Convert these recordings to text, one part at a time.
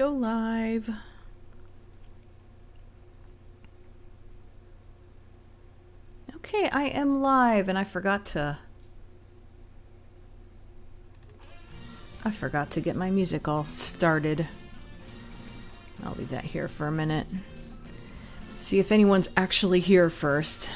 go live. Okay, I am live, and I forgot to get my music all started. I'll leave that here for a minute. See if anyone's actually here first.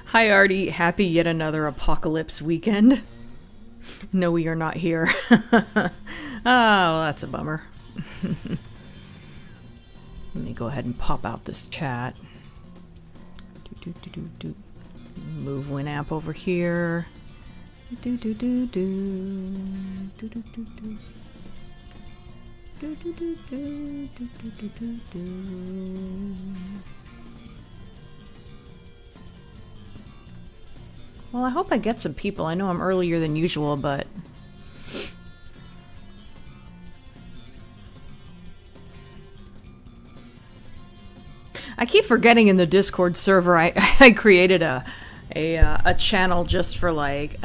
Hi Artie, happy yet another apocalypse weekend. No, we are not here. Oh, well, that's a bummer. Let me go ahead and pop out this chat. Move Winamp over here. Well, I hope I get some people. I know I'm earlier than usual, but... I keep forgetting in the Discord server I created a channel just for like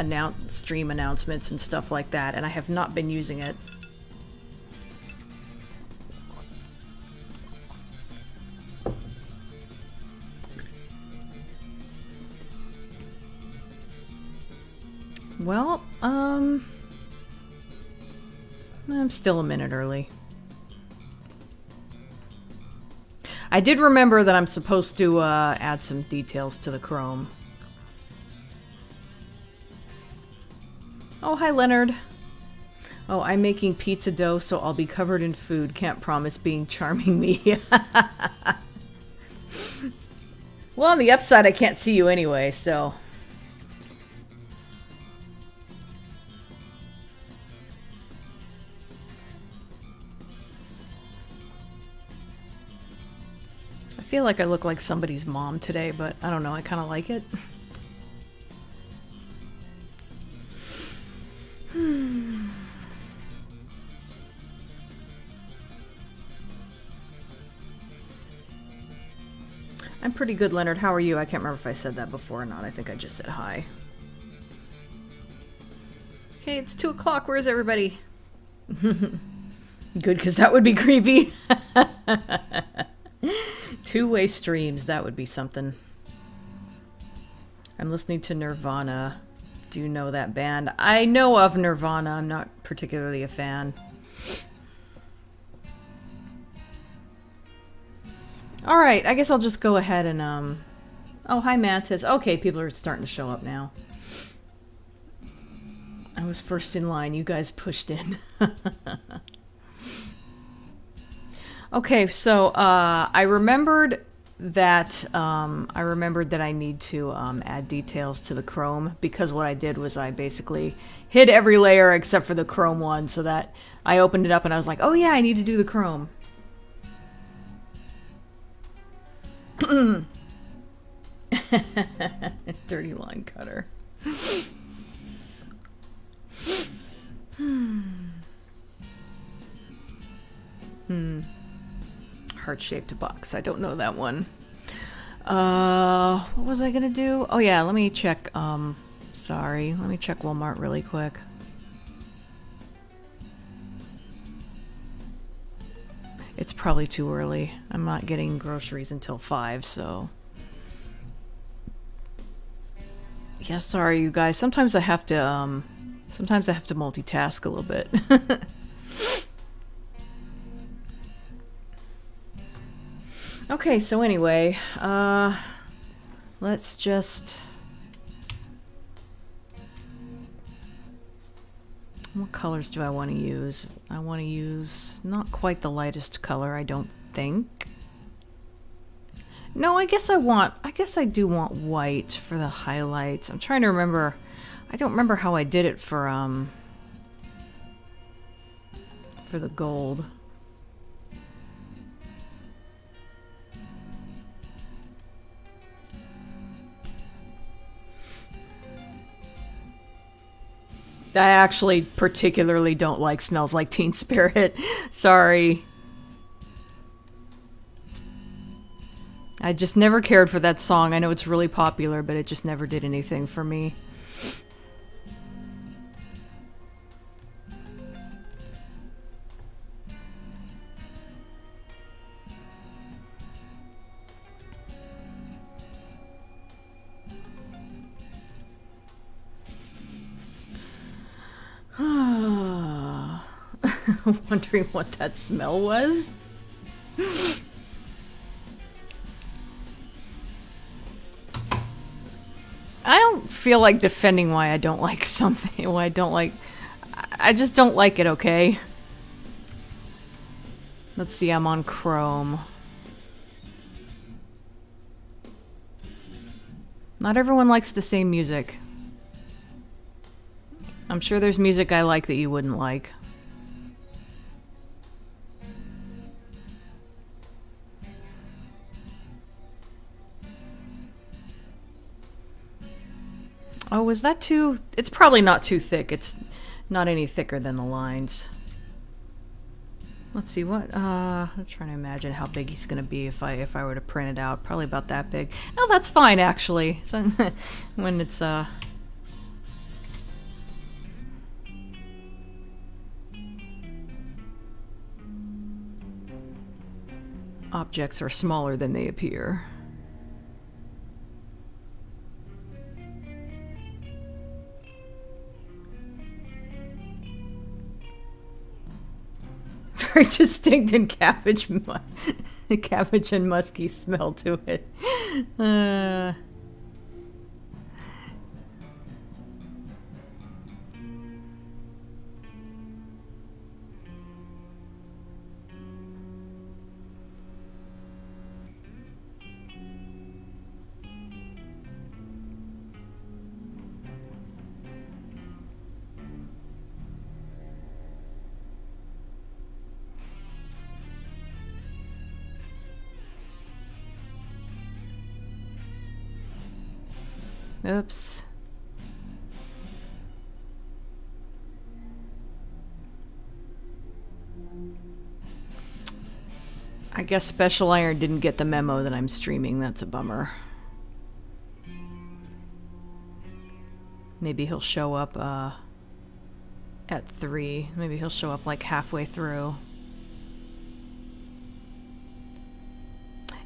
stream announcements and stuff like that, and I have not been using it. Well, I'm still a minute early. I did remember that I'm supposed to add some details to the Chrome. Oh, hi Leonard. Oh, I'm making pizza dough, so I'll be covered in food. Can't promise being charming me. Well, on the upside, I can't see you anyway, so... I feel like I look like somebody's mom today, but I don't know, I kind of like it. I'm pretty good, Leonard. How are you? I can't remember if I said that before or not. I think I just said hi. Okay, it's 2 o'clock. Where's everybody? Good, because that would be creepy. Two-way streams, that would be something. I'm listening to Nirvana. Do you know that band? I know of Nirvana. I'm not particularly a fan. Alright, I guess I'll just go ahead and, Oh, hi Mantis. Okay, people are starting to show up now. I was first in line. You guys pushed in. Okay, so I remembered that I need to add details to the Chrome, because what I did was I basically hid every layer except for the Chrome one, so that I opened it up and I was like, oh yeah, I need to do the Chrome. Dirty line cutter. Heart-shaped box. I don't know that one. What was I gonna do? Oh yeah, let me check, sorry. Let me check Walmart really quick. It's probably too early. I'm not getting groceries until 5, so... Yeah, sorry you guys. Sometimes I have to multitask a little bit. Okay, so anyway, let's just... What colors do I want to use? I want to use not quite the lightest color, I don't think. No, I guess I do want white for the highlights. I'm trying to remember. I don't remember how I did it for the gold. I actually particularly don't like Smells Like Teen Spirit. Sorry. I just never cared for that song. I know it's really popular, but it just never did anything for me. Wondering what that smell was. I don't feel like defending why I don't like something. Why I don't like. I just don't like it, okay? Let's see, I'm on Chrome. Not everyone likes the same music. I'm sure there's music I like that you wouldn't like. Oh, was that too... It's probably not too thick. It's not any thicker than the lines. Let's see what... I'm trying to imagine how big he's going to be if I were to print it out. Probably about that big. No, that's fine, actually. So when it's... Objects are smaller than they appear. Very distinct and cabbage and musky smell to it. Oops. I guess Special Iron didn't get the memo that I'm streaming. That's a bummer. Maybe he'll show up at 3. Maybe he'll show up like halfway through.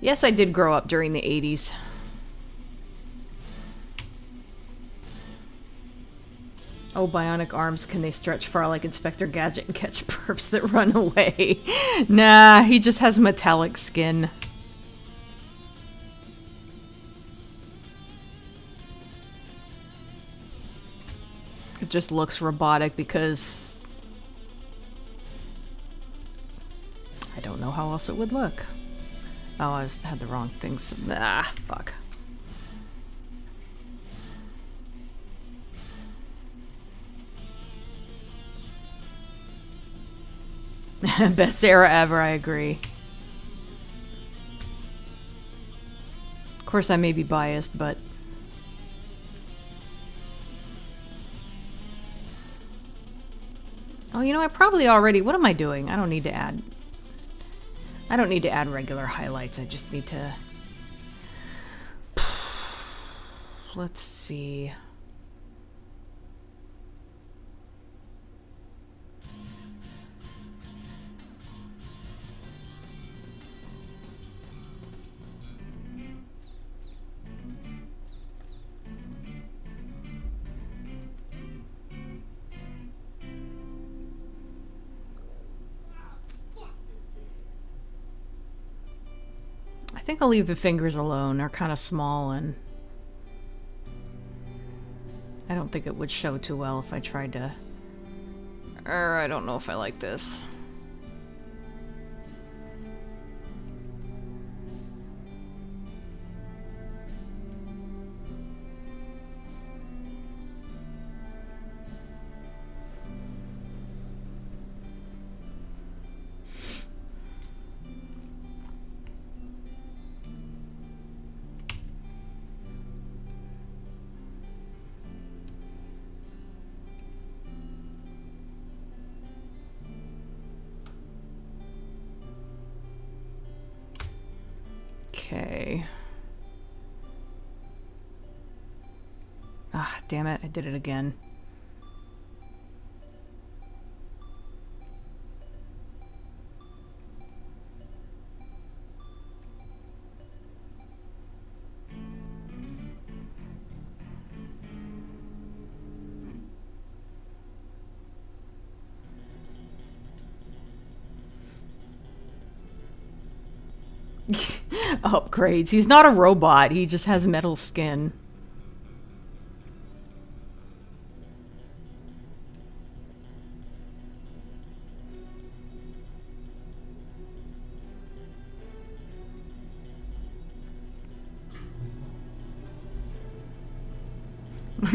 Yes, I did grow up during the 80s. Oh, bionic arms, can they stretch far like Inspector Gadget and catch perps that run away? Nah, he just has metallic skin. It just looks robotic because... I don't know how else it would look. Oh, I just had the wrong things. Ah, fuck. Best era ever, I agree. Of course, I may be biased, but... Oh, you know, I probably already... What am I doing? I don't need to add... I don't need to add regular highlights. I just need to... Let's see... I think I'll leave the fingers alone. They're kind of small and I don't think it would show too well if I tried to... I don't know if I like this. Okay. Ah, damn it, I did it again. Upgrades. He's not a robot. He just has metal skin.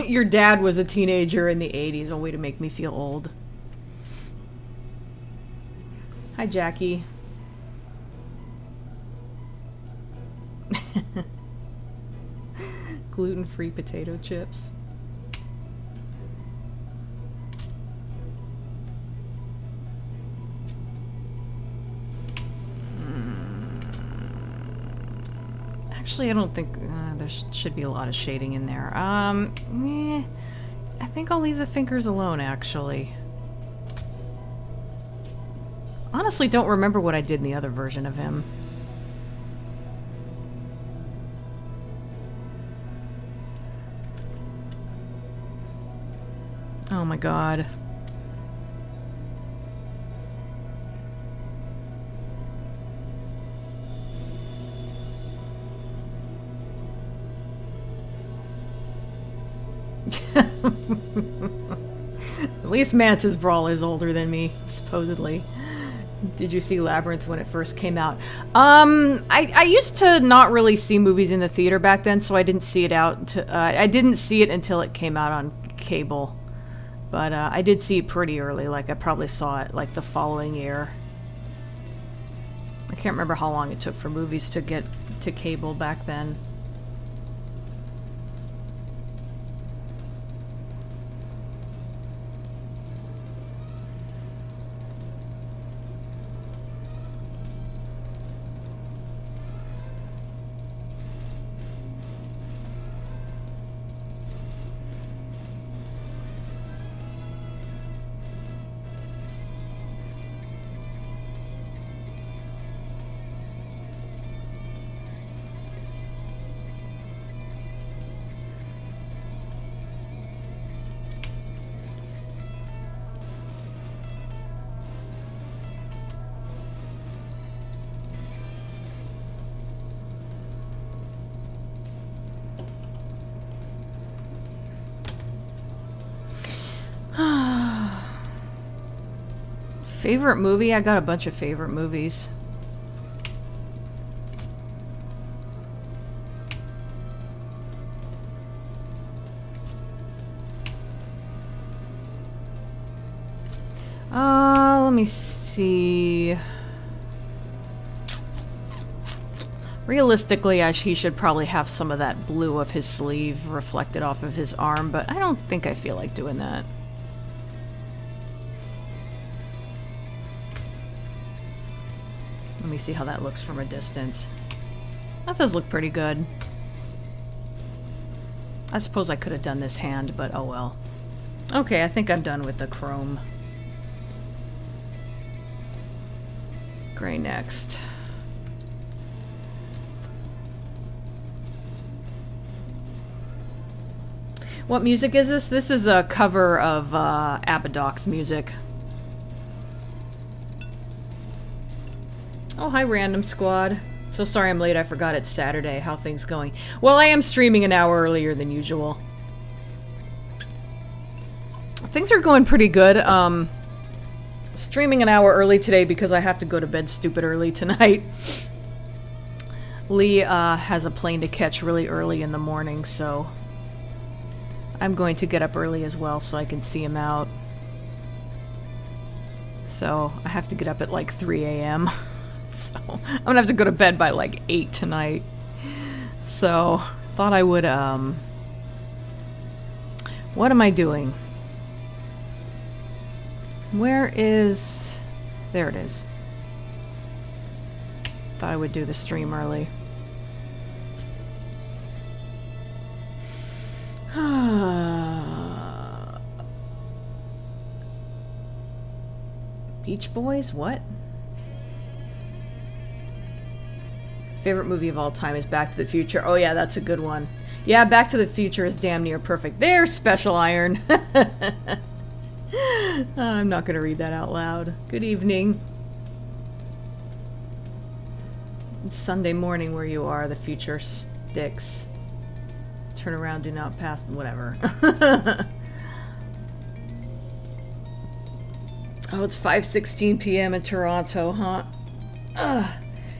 Your dad was a teenager in the 80s. A way to make me feel old. Hi, Jackie. Gluten-free potato chips. Actually, I don't think there should be a lot of shading in there. I think I'll leave the fingers alone, actually. Honestly, don't remember what I did in the other version of him. Oh my god. At least Mantis Brawl is older than me, supposedly. Did you see Labyrinth when it first came out? I used to not really see movies in the theater back then, so I didn't see it I didn't see it until it came out on cable. But I did see it pretty early, like I probably saw it like the following year. I can't remember how long it took for movies to get to cable back then. Favorite movie? I got a bunch of favorite movies. Let me see. Realistically, he should probably have some of that blue of his sleeve reflected off of his arm, but I don't think I feel like doing that. Let me see how that looks from a distance. That does look pretty good. I suppose I could have done this hand, but oh well. Okay, I think I'm done with the chrome. Gray next. What music is this? This is a cover of Abadoc's music. Oh, hi, Random Squad. So sorry I'm late. I forgot it's Saturday. How things going? Well, I am streaming an hour earlier than usual. Things are going pretty good. Streaming an hour early today because I have to go to bed stupid early tonight. Lee has a plane to catch really early in the morning, so I'm going to get up early as well so I can see him out. So I have to get up at like 3 a.m. So I'm gonna have to go to bed by like 8 tonight. So thought I would what am I doing? Where is... There it is. Thought I would do the stream early. Beach Boys? What? Favorite movie of all time is Back to the Future. Oh yeah, that's a good one. Yeah, Back to the Future is damn near perfect. There's Special Iron. I'm not going to read that out loud. Good evening. It's Sunday morning where you are. The future sticks. Turn around, do not pass, whatever. Oh, it's 5:16 p.m. in Toronto, huh?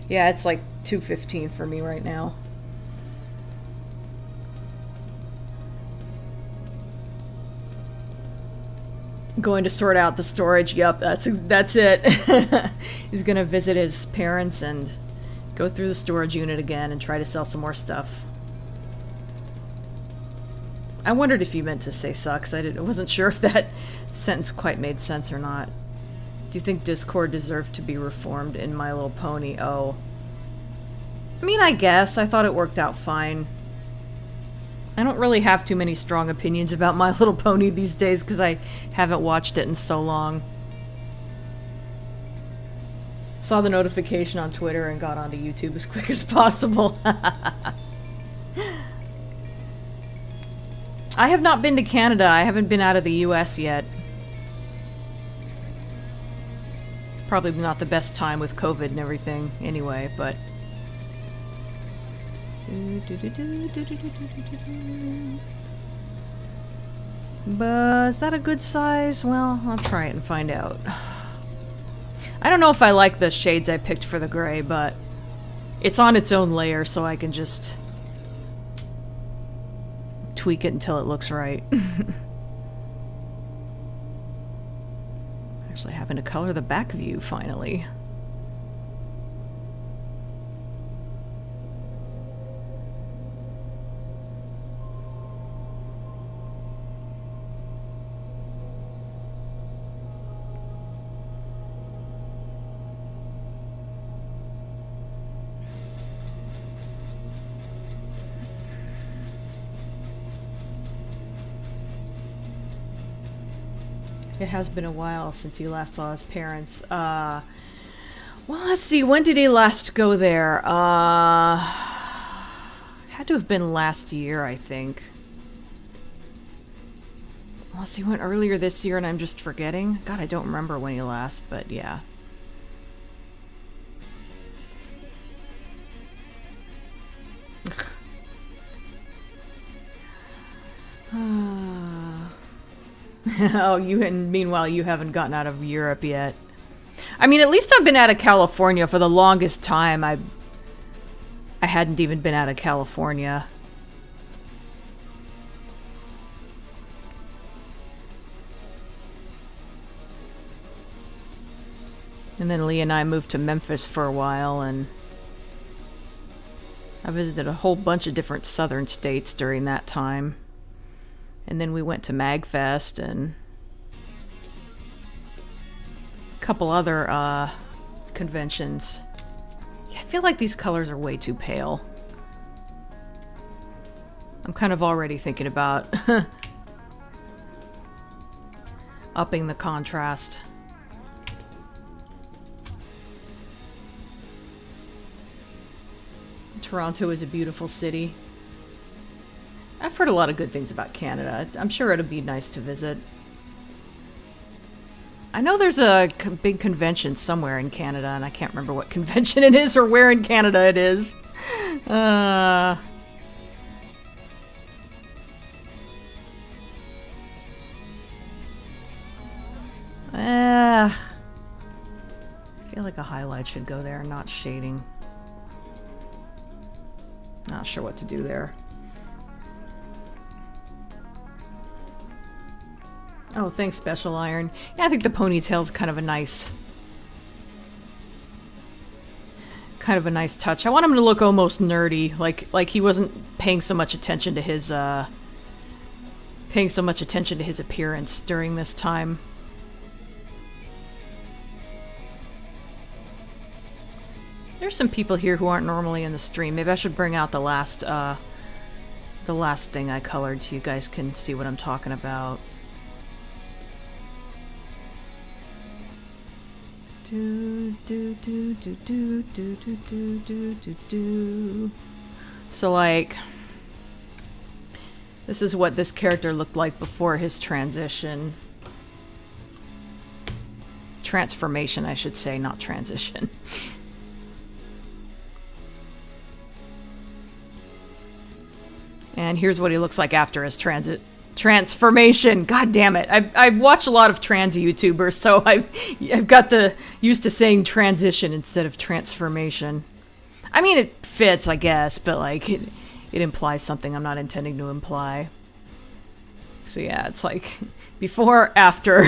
Yeah, it's like 2:15 for me right now. Going to sort out the storage. Yep, that's it. He's gonna visit his parents and go through the storage unit again and try to sell some more stuff. I wondered if you meant to say sucks. I wasn't sure if that sentence quite made sense or not. Do you think Discord deserved to be reformed in My Little Pony? Oh. I mean, I guess. I thought it worked out fine. I don't really have too many strong opinions about My Little Pony these days because I haven't watched it in so long. Saw the notification on Twitter and got onto YouTube as quick as possible. I have not been to Canada. I haven't been out of the US yet. Probably not the best time with COVID and everything anyway, but... But is that a good size? Well, I'll try it and find out. I don't know if I like the shades I picked for the gray, but it's on its own layer, so I can just tweak it until it looks right. Actually having to color the back view finally. It has been a while since he last saw his parents. Well, let's see. When did he last go there? Had to have been last year, I think. Unless he went earlier this year and I'm just forgetting. God, I don't remember when he last, but yeah. Oh, meanwhile, you haven't gotten out of Europe yet. I mean, at least I've been out of California for the longest time. I hadn't even been out of California. And then Lee and I moved to Memphis for a while, and I visited a whole bunch of different southern states during that time. And then we went to MagFest and a couple other conventions. Yeah, I feel like these colors are way too pale. I'm kind of already thinking about upping the contrast. Toronto is a beautiful city. I've heard a lot of good things about Canada. I'm sure it'll be nice to visit. I know there's a big convention somewhere in Canada, and I can't remember what convention it is or where in Canada it is. I feel like a highlight should go there, not shading. Not sure what to do there. Oh, thanks, Special Iron. Yeah, I think the ponytail's kind of a nice touch. I want him to look almost nerdy, like he wasn't paying so much attention to his appearance during this time. There's some people here who aren't normally in the stream. Maybe I should bring out the last thing I colored so you guys can see what I'm talking about. So like, this is what this character looked like before his transition. Transformation, I should say, not transition. And here's what he looks like after his transformation. God damn it. I've watched a lot of trans YouTubers, so I've got the used to saying transition instead of transformation. I mean, it fits, I guess, but like it implies something I'm not intending to imply. So yeah, it's like before, after.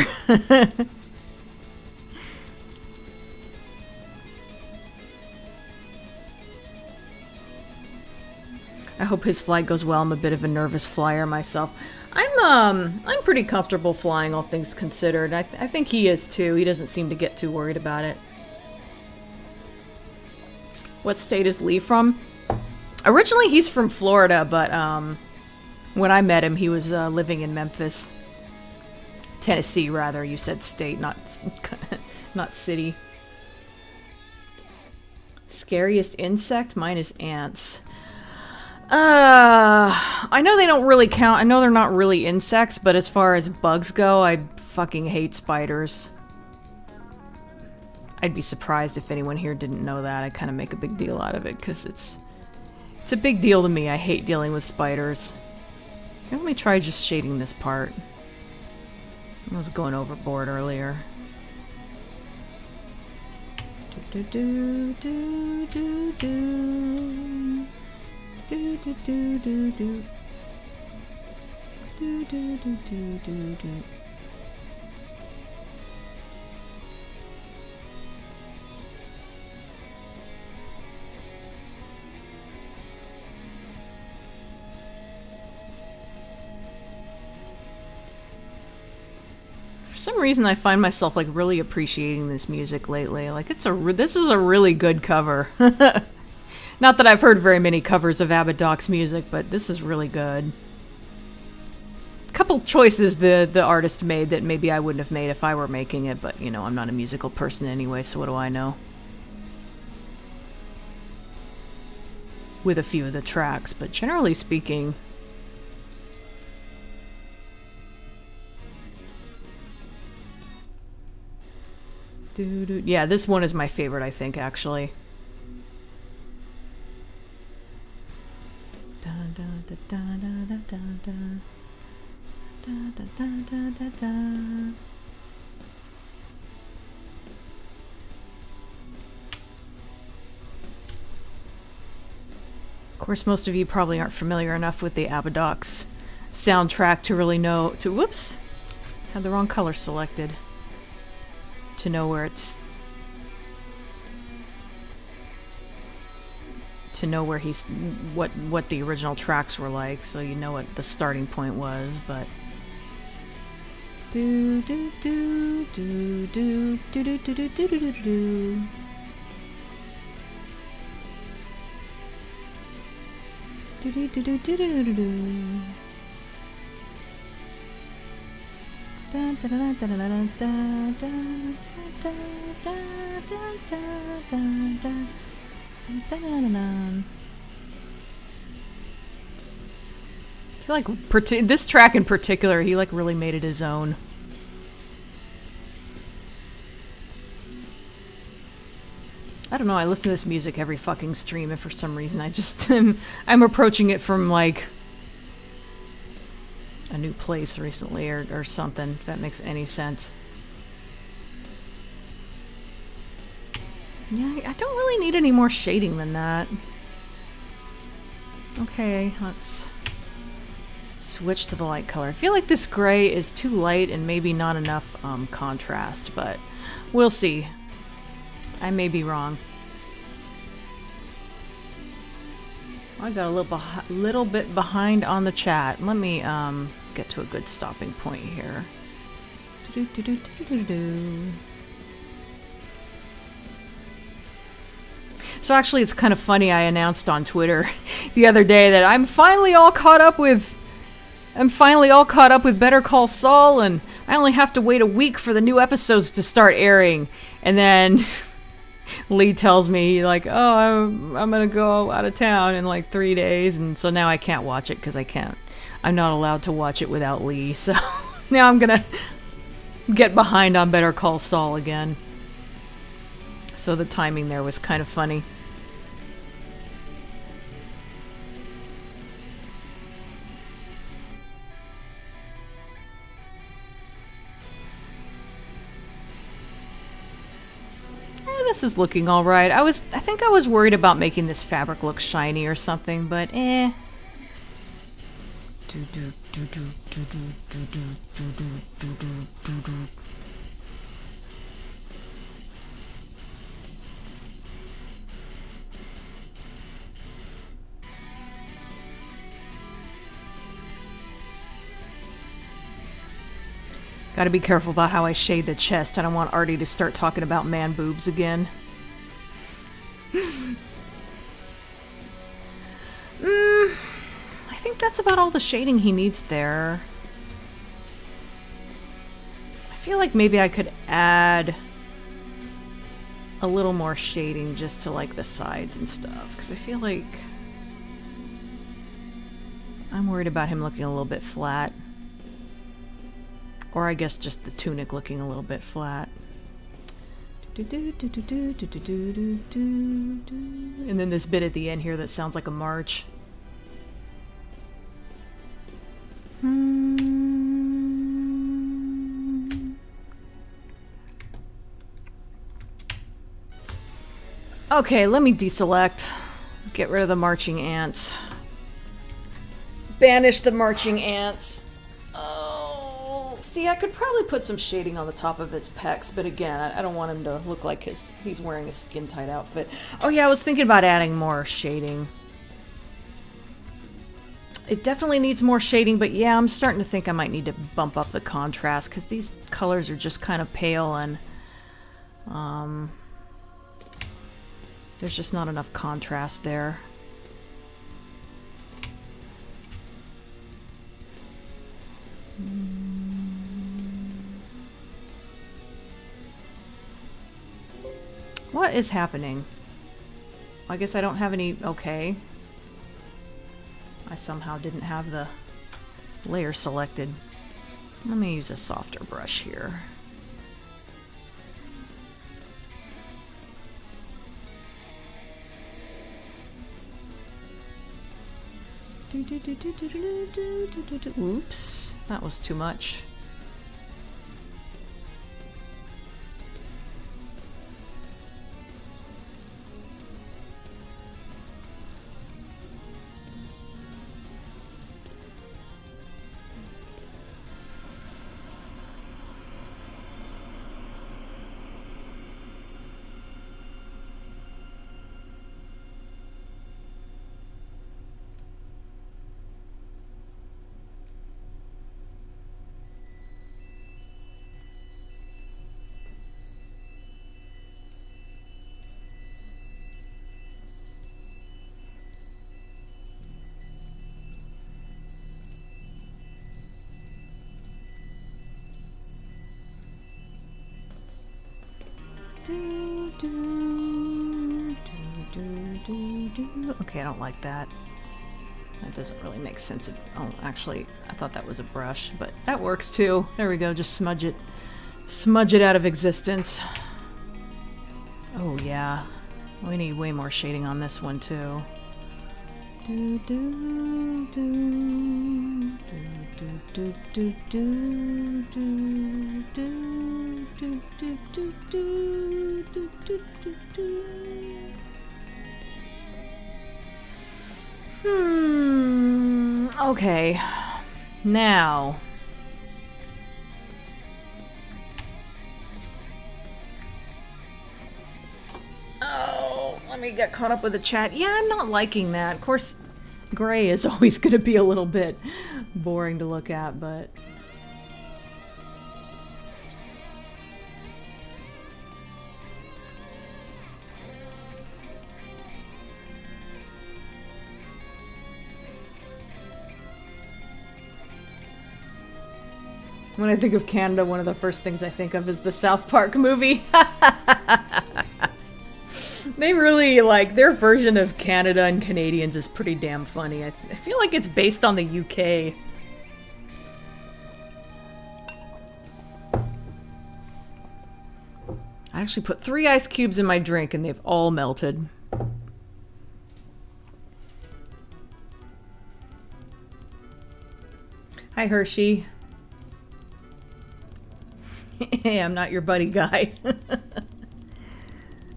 I hope his flight goes well. I'm a bit of a nervous flyer myself. I'm pretty comfortable flying, all things considered. I think he is too. He doesn't seem to get too worried about it. What state is Lee from? Originally, he's from Florida, but when I met him, he was living in Memphis, Tennessee, rather. You said state, not not city. Scariest insect? Mine is ants. I know they don't really count. I know they're not really insects, but as far as bugs go, I fucking hate spiders. I'd be surprised if anyone here didn't know that. I kind of make a big deal out of it because it's a big deal to me. I hate dealing with spiders. Let me try just shading this part. I was going overboard earlier. Do do do do do. Do do do do do. Do do do do do do. For some reason, I find myself like really appreciating this music lately. Like this is a really good cover. Not that I've heard very many covers of Abadoc's music, but this is really good. A couple choices the artist made that maybe I wouldn't have made if I were making it, but you know, I'm not a musical person anyway, so what do I know? With a few of the tracks, but generally speaking... Yeah, this one is my favorite, I think, actually. Of course, most of you probably aren't familiar enough with the Abadoc's soundtrack to really know to whoops, had the wrong color selected, to know where it's to know where he's what the original tracks were like, so you know what the starting point was. But do do do do do do do do do do do do. Do do do do do do do do. Da da da da da da da da da da da da. I feel like this track in particular, he like really made it his own. I don't know, I listen to this music every fucking stream, and for some reason I just I'm approaching it from like a new place recently or something, if that makes any sense. Yeah, I don't really need any more shading than that. Okay, let's switch to the light color. I feel like this gray is too light and maybe not enough contrast, but we'll see. I may be wrong. I got a little bit behind on the chat. Let me get to a good stopping point here. So actually, it's kind of funny. I announced on Twitter the other day that I'm finally all caught up with Better Call Saul, and I only have to wait a week for the new episodes to start airing. And then Lee tells me, like, oh, I'm going to go out of town in like 3 days. And so now I can't watch it because I'm not allowed to watch it without Lee. So now I'm going to get behind on Better Call Saul again. So the timing there was kind of funny. This is looking all right. I think I was worried about making this fabric look shiny or something, but eh. Gotta be careful about how I shade the chest. I don't want Artie to start talking about man boobs again. I think that's about all the shading he needs there. I feel like maybe I could add a little more shading just to like the sides and stuff, because I feel like I'm worried about him looking a little bit flat. Or I guess just the tunic looking a little bit flat. And then this bit at the end here that sounds like a march. Okay, let me deselect. Get rid of the marching ants. Banish the marching ants. See, I could probably put some shading on the top of his pecs, but again, I don't want him to look like he's wearing a skin-tight outfit. Oh yeah, I was thinking about adding more shading. It definitely needs more shading, but yeah, I'm starting to think I might need to bump up the contrast, because these colors are just kind of pale, and there's just not enough contrast there. What is happening? I guess I don't have any... Okay. I somehow didn't have the layer selected. Let me use a softer brush here. Oops, that was too much. Okay, I don't like that. That doesn't really make sense. Oh, actually, I thought that was a brush, but that works too. There we go, just smudge it. Smudge it out of existence. Oh yeah, we need way more shading on this one too. Okay. Now. Oh, let me get caught up with the chat. Yeah, I'm not liking that. Of course, gray is always going to be a little bit boring to look at, but... When I think of Canada, one of the first things I think of is the South Park movie. They really, like, their version of Canada and Canadians is pretty damn funny. I feel like it's based on the UK. I actually put 3 ice cubes in my drink and they've all melted. Hi, Hershey. Hey, I'm not your buddy guy.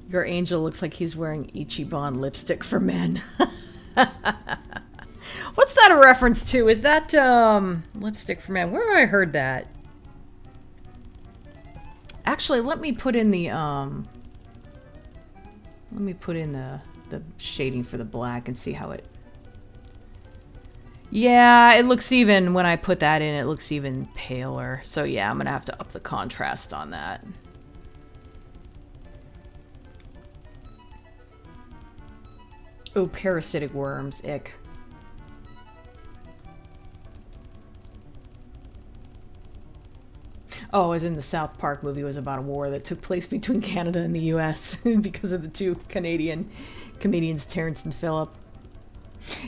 Your angel looks like he's wearing Ichiban lipstick for men. What's that a reference to? Is that, lipstick for men? Where have I heard that? Actually, let me put in the, the shading for the black and see how it... Yeah, it looks even, when I put that in, it looks even paler. So yeah, I'm gonna have to up the contrast on that. Oh, parasitic worms, ick. Oh, as in the South Park movie was about a war that took place between Canada and the US because of the two Canadian comedians, Terrence and Phillip.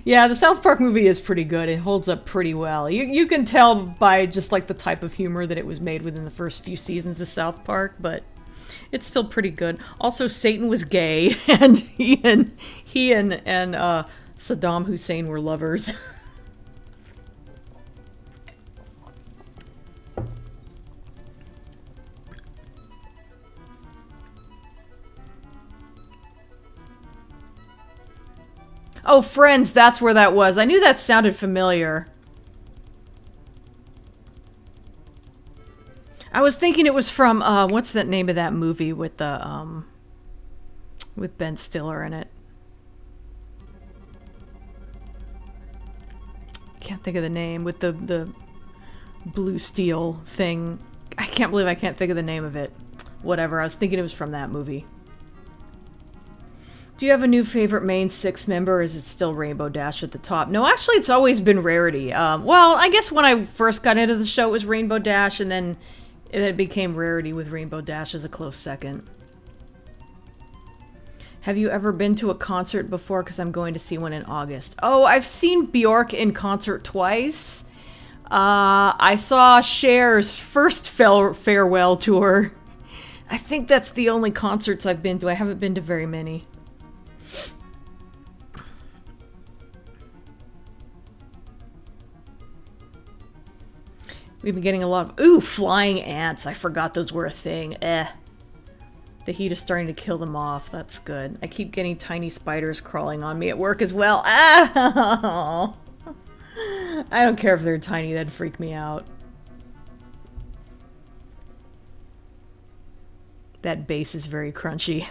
Yeah, the South Park movie is pretty good. It holds up pretty well. You can tell by just like the type of humor that it was made within the first few seasons of South Park, but it's still pretty good. Also, Satan was gay, and he and Saddam Hussein were lovers. Oh, Friends, that's where that was. I knew that sounded familiar. I was thinking it was from, what's that name of that movie with the, with Ben Stiller in it? Can't think of the name. With the blue steel thing. I can't believe I can't think of the name of it. Whatever, I was thinking it was from that movie. Do you have a new favorite main 6 member, or is it still Rainbow Dash at the top? No, actually, it's always been Rarity. Well, I guess when I first got into the show, it was Rainbow Dash, and then it became Rarity with Rainbow Dash as a close second. Have you ever been to a concert before? Because I'm going to see one in August. Oh, I've seen Bjork in concert twice. I saw Cher's first farewell tour. I think that's the only concerts I've been to. I haven't been to very many. We've been getting a lot of... Ooh, flying ants. I forgot those were a thing. The heat is starting to kill them off. That's good. I keep getting tiny spiders crawling on me at work as well. Ow! I don't care if they're tiny. That'd freak me out. That bass is very crunchy.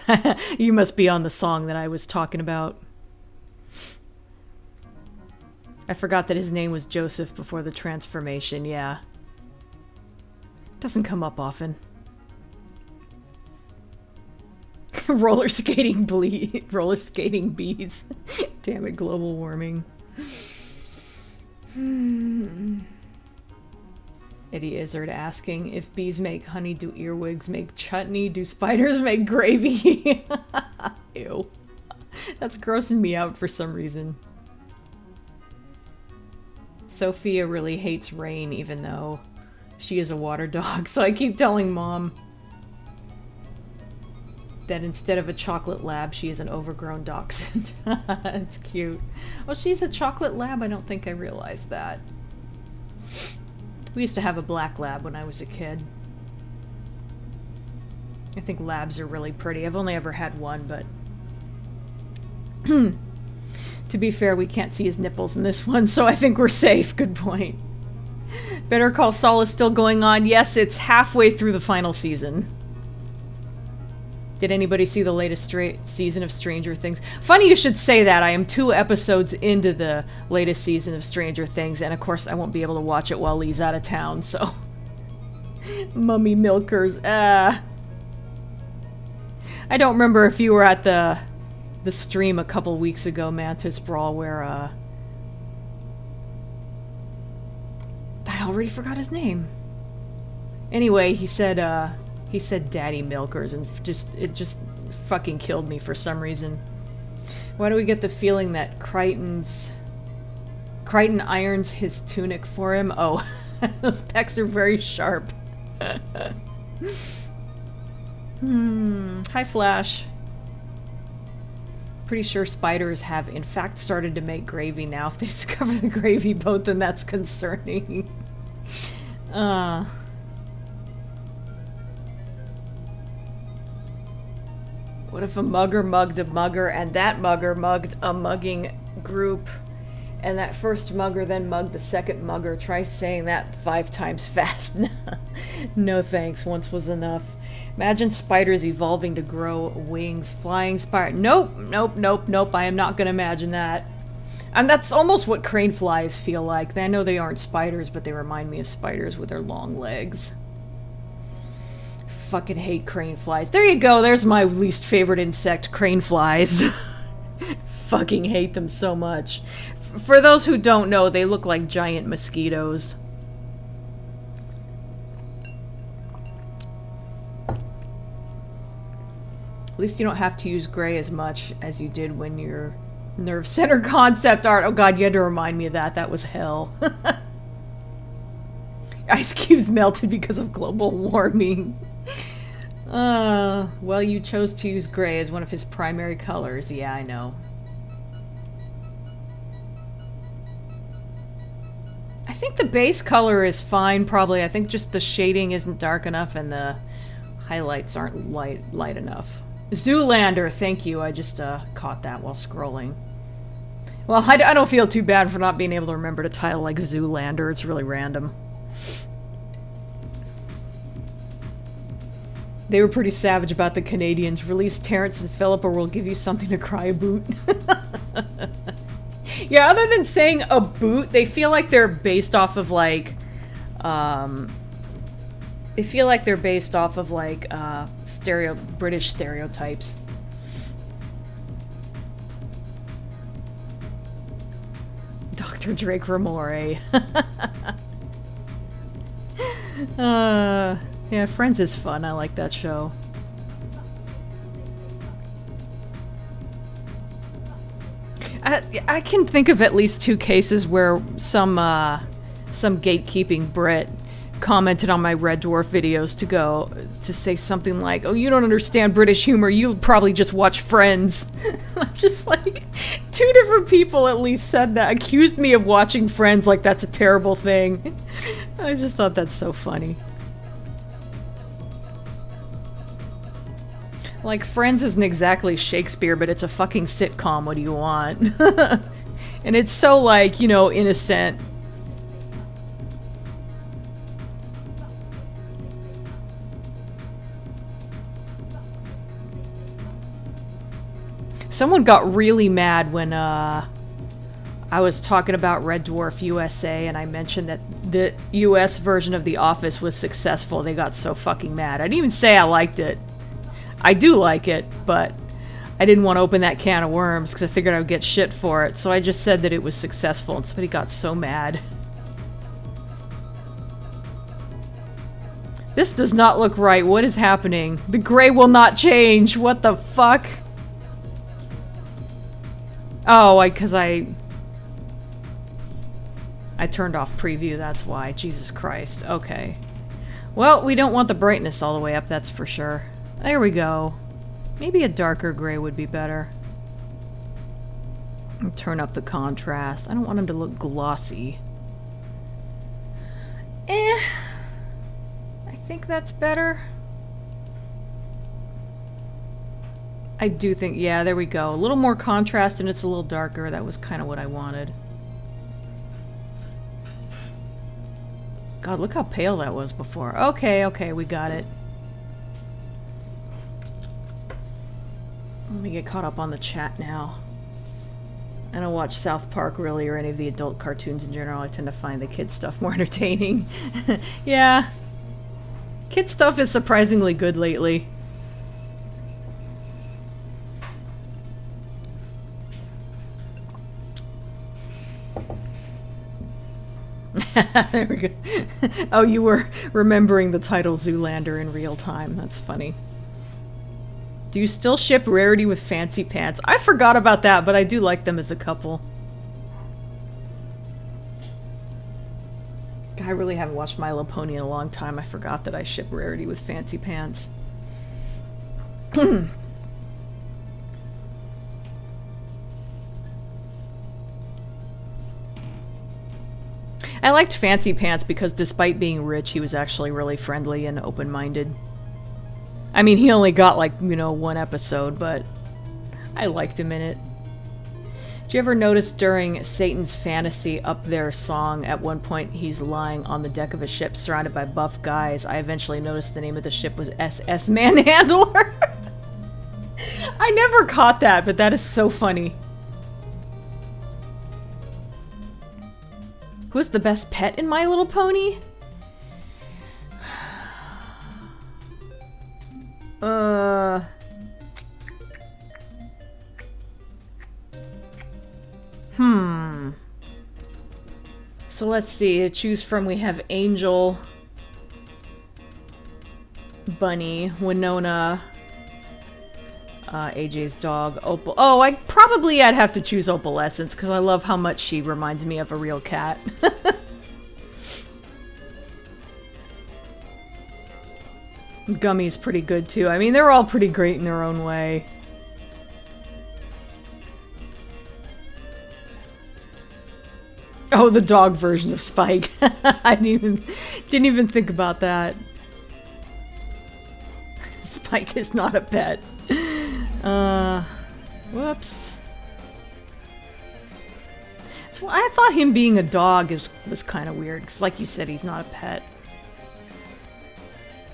You must be on the song that I was talking about. I forgot that his name was Joseph before the transformation. Yeah. Doesn't come up often. Roller skating bees. Damn it, global warming. Eddie Izzard asking, if bees make honey, do earwigs make chutney? Do spiders make gravy? Ew. That's grossing me out for some reason. Sophia really hates rain, even though she is a water dog, so I keep telling Mom that instead of a chocolate lab, she is an overgrown dachshund. It's cute. Oh, she's a chocolate lab? I don't think I realized that. We used to have a black lab when I was a kid. I think labs are really pretty. I've only ever had one, but... To be fair, we can't see his nipples in this one, so I think we're safe. Good point. Better Call Saul is still going on. Yes, it's halfway through the final season. Did anybody see the latest season of Stranger Things? Funny you should say that. I am 2 episodes into the latest season of Stranger Things, and of course I won't be able to watch it while Lee's out of town, so... Mummy milkers. I don't remember if you were at the stream a couple weeks ago, Mantis Brawl, where, I already forgot his name. Anyway, he said daddy milkers, and it just fucking killed me for some reason. Why do we get the feeling that Crichton irons his tunic for him? Oh, those pecs are very sharp. Hi, Flash. Pretty sure spiders have, in fact, started to make gravy now. If they discover the gravy boat, then that's concerning. What if a mugger mugged a mugger, and that mugger mugged a mugging group, and that first mugger then mugged the second mugger? Try saying that 5 times fast. No thanks, once was enough. Imagine spiders evolving to grow wings, flying spider. Nope, I am not going to imagine that. And that's almost what crane flies feel like. I know they aren't spiders, but they remind me of spiders with their long legs. Fucking hate crane flies. There you go, there's my least favorite insect, crane flies. Fucking hate them so much. For those who don't know, they look like giant mosquitoes. At least you don't have to use gray as much as you did when your nerve center concept art. Oh god, you had to remind me of that. That was hell. Ice cubes melted because of global warming. Well, you chose to use gray as one of his primary colors. Yeah, I know. I think the base color is fine, probably. I think just the shading isn't dark enough and the highlights aren't light enough. Zoolander, thank you. I just caught that while scrolling. Well, I don't feel too bad for not being able to remember to title like Zoolander. It's really random. They were pretty savage about the Canadians. Release Terrence and Philip or we'll give you something to cry about. Yeah, other than saying a boot, they feel like they're based off of like, they feel like they're based off of like British stereotypes. Dr. Drake Ramore. Yeah, Friends is fun. I like that show. I can think of at least 2 cases where some gatekeeping Brit commented on my Red Dwarf videos to say something like, "Oh, you don't understand British humor. You probably just watch Friends." I'm just like, 2 different people at least said that, accused me of watching Friends like that's a terrible thing. I just thought that's so funny. Like, Friends isn't exactly Shakespeare, but it's a fucking sitcom. What do you want? And it's so, like, you know, innocent. Someone got really mad when I was talking about Red Dwarf USA and I mentioned that the US version of The Office was successful. They got so fucking mad. I didn't even say I liked it. I do like it, but I didn't want to open that can of worms because I figured I would get shit for it. So I just said that it was successful and somebody got so mad. This does not look right. What is happening? The gray will not change. What the fuck? Oh, because I turned off preview, that's why. Jesus Christ. Okay. Well, we don't want the brightness all the way up, that's for sure. There we go. Maybe a darker gray would be better. And turn up the contrast. I don't want him to look glossy. I think that's better. I do think, yeah, there we go. A little more contrast and it's a little darker. That was kind of what I wanted. God, look how pale that was before. Okay, we got it. Let me get caught up on the chat now. I don't watch South Park really or any of the adult cartoons in general. I tend to find the kid stuff more entertaining. Yeah. Kid stuff is surprisingly good lately. There we go. Oh, you were remembering the title Zoolander in real time. That's funny. Do you still ship Rarity with Fancy Pants? I forgot about that, but I do like them as a couple. I really haven't watched My Little Pony in a long time. I forgot that I ship Rarity with Fancy Pants. I liked Fancy Pants because despite being rich, he was actually really friendly and open-minded. I mean, he only got like, you know, one episode, but I liked him in it. Did you ever notice during Satan's Fantasy Up There song, at one point he's lying on the deck of a ship surrounded by buff guys? I eventually noticed the name of the ship was SS Manhandler. I never caught that, but that is so funny. Who's the best pet in My Little Pony? So let's see, to choose from we have Angel, Bunny, Winona, AJ's dog, Opal. Oh, I'd have to choose Opalescence because I love how much she reminds me of a real cat. Gummy's pretty good too. I mean, they're all pretty great in their own way. Oh, the dog version of Spike. I didn't even think about that. Spike is not a pet. Whoops. So I thought him being a dog was kind of weird, because like you said, he's not a pet.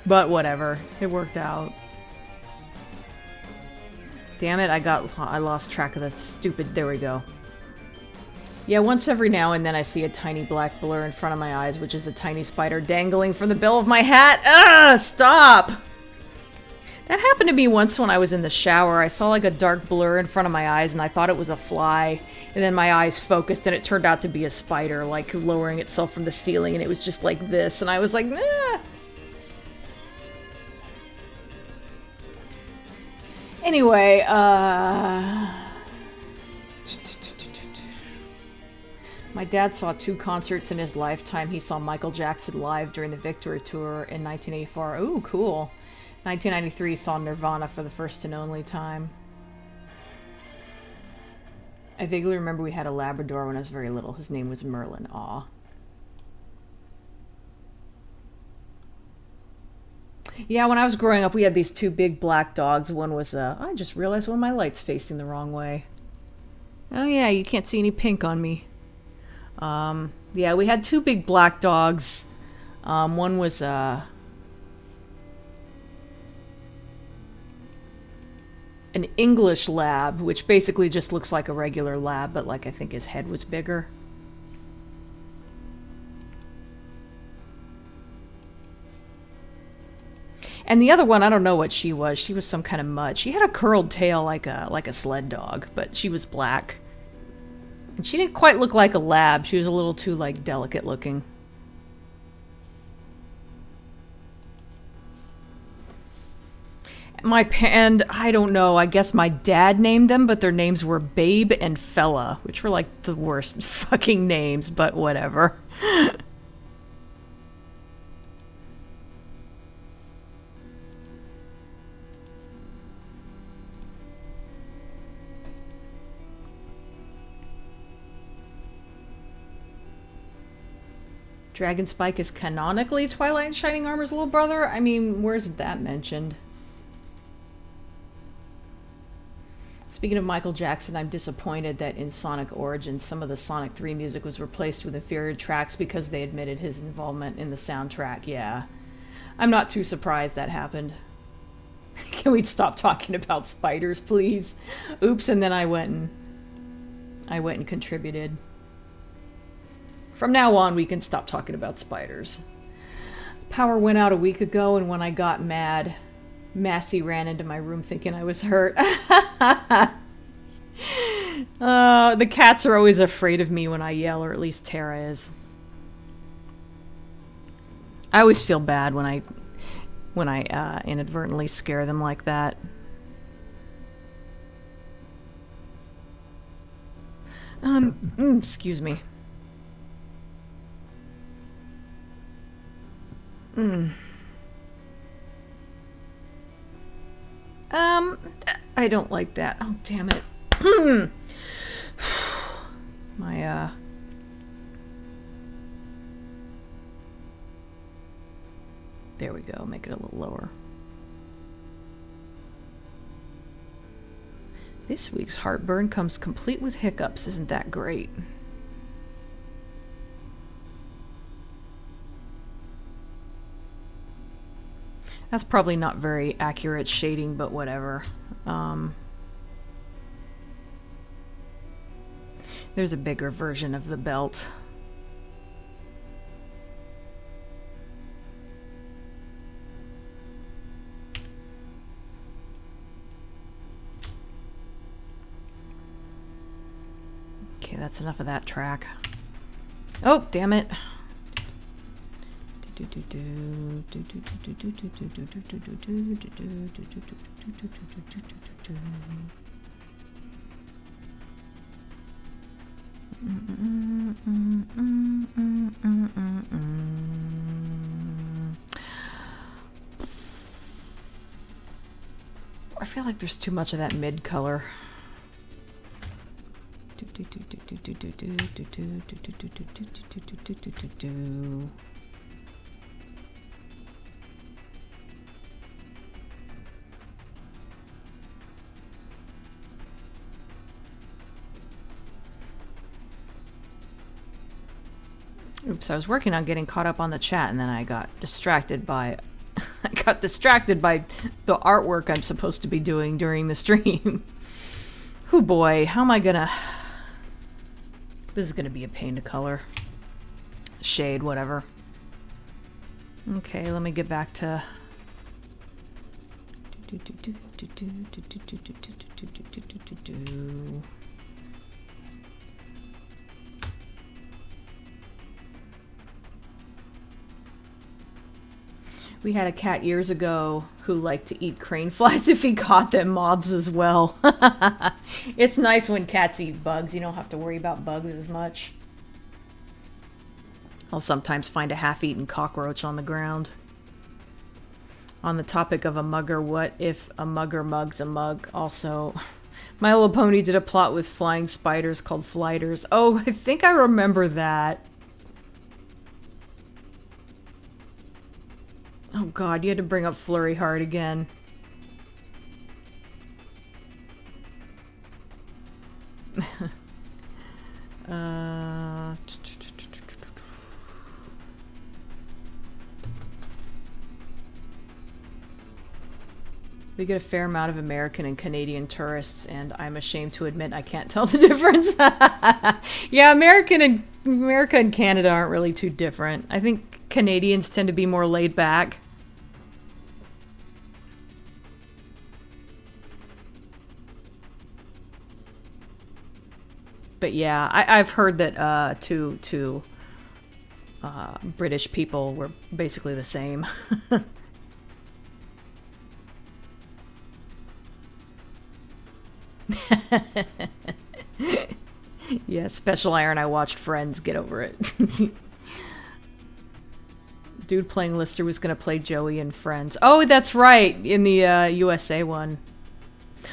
But whatever, it worked out. Damn it, I lost track of the stupid, there we go. Yeah, once every now and then I see a tiny black blur in front of my eyes, which is a tiny spider dangling from the bill of my hat. Ugh, stop! That happened to me once when I was in the shower. I saw like a dark blur in front of my eyes and I thought it was a fly. And then my eyes focused and it turned out to be a spider, like lowering itself from the ceiling, and it was just like this. And I was like, nah. Anyway, my dad saw 2 concerts in his lifetime. He saw Michael Jackson live during the Victory Tour in 1984. Ooh, cool. 1993 saw Nirvana for the first and only time. I vaguely remember we had a Labrador when I was very little. His name was Merlin. Aw. Yeah, when I was growing up, we had these 2 big black dogs. One was, I just realized one of my lights facing the wrong way. Oh yeah, you can't see any pink on me. Yeah, we had 2 big black dogs. One was, an English lab, which basically just looks like a regular lab, but like I think his head was bigger. And the other one, I don't know what she was. She was some kind of mutt. She had a curled tail like a sled dog, but she was black. And she didn't quite look like a lab. She was a little too, like, delicate looking. And I don't know, I guess my dad named them, but their names were Babe and Fella, which were like the worst fucking names, but whatever. Dragon Spike is canonically Twilight and Shining Armor's little brother? I mean, where's that mentioned? Speaking of Michael Jackson, I'm disappointed that in Sonic Origins, some of the Sonic 3 music was replaced with inferior tracks because they admitted his involvement in the soundtrack. Yeah. I'm not too surprised that happened. Can we stop talking about spiders, please? Oops, and then I went and contributed. From now on, we can stop talking about spiders. Power went out a week ago, and when I got mad, Massey ran into my room thinking I was hurt. The cats are always afraid of me when I yell, or at least Tara is. I always feel bad when I inadvertently scare them like that. Excuse me. I don't like that. Oh, damn it. My, there we go. Make it a little lower. This week's heartburn comes complete with hiccups. Isn't that great? That's probably not very accurate shading, but whatever. There's a bigger version of the belt. Okay, that's enough of that track. Oh, damn it. I feel like there's too much of that mid color. Oops, I was working on getting caught up on the chat and then I got distracted by the artwork I'm supposed to be doing during the stream. Oh boy, how am I gonna... This is gonna be a pain to color. Shade, whatever. Okay, let me get back to... We had a cat years ago who liked to eat crane flies if he caught them, moths as well. It's nice when cats eat bugs. You don't have to worry about bugs as much. I'll sometimes find a half-eaten cockroach on the ground. On the topic of a mugger, what if a mugger mugs a mug? Also, My Little Pony did a plot with flying spiders called Flighters. Oh, I think I remember that. Oh god, you had to bring up Flurry Heart again. We get a fair amount of American and Canadian tourists, and I'm ashamed to admit I can't tell the difference. Yeah, America and Canada aren't really too different. I think Canadians tend to be more laid back. But yeah, I've heard that two British people were basically the same. Yeah, Special Iron, I watched Friends, get over it. Dude playing Lister was going to play Joey in Friends. Oh, that's right, in the USA one.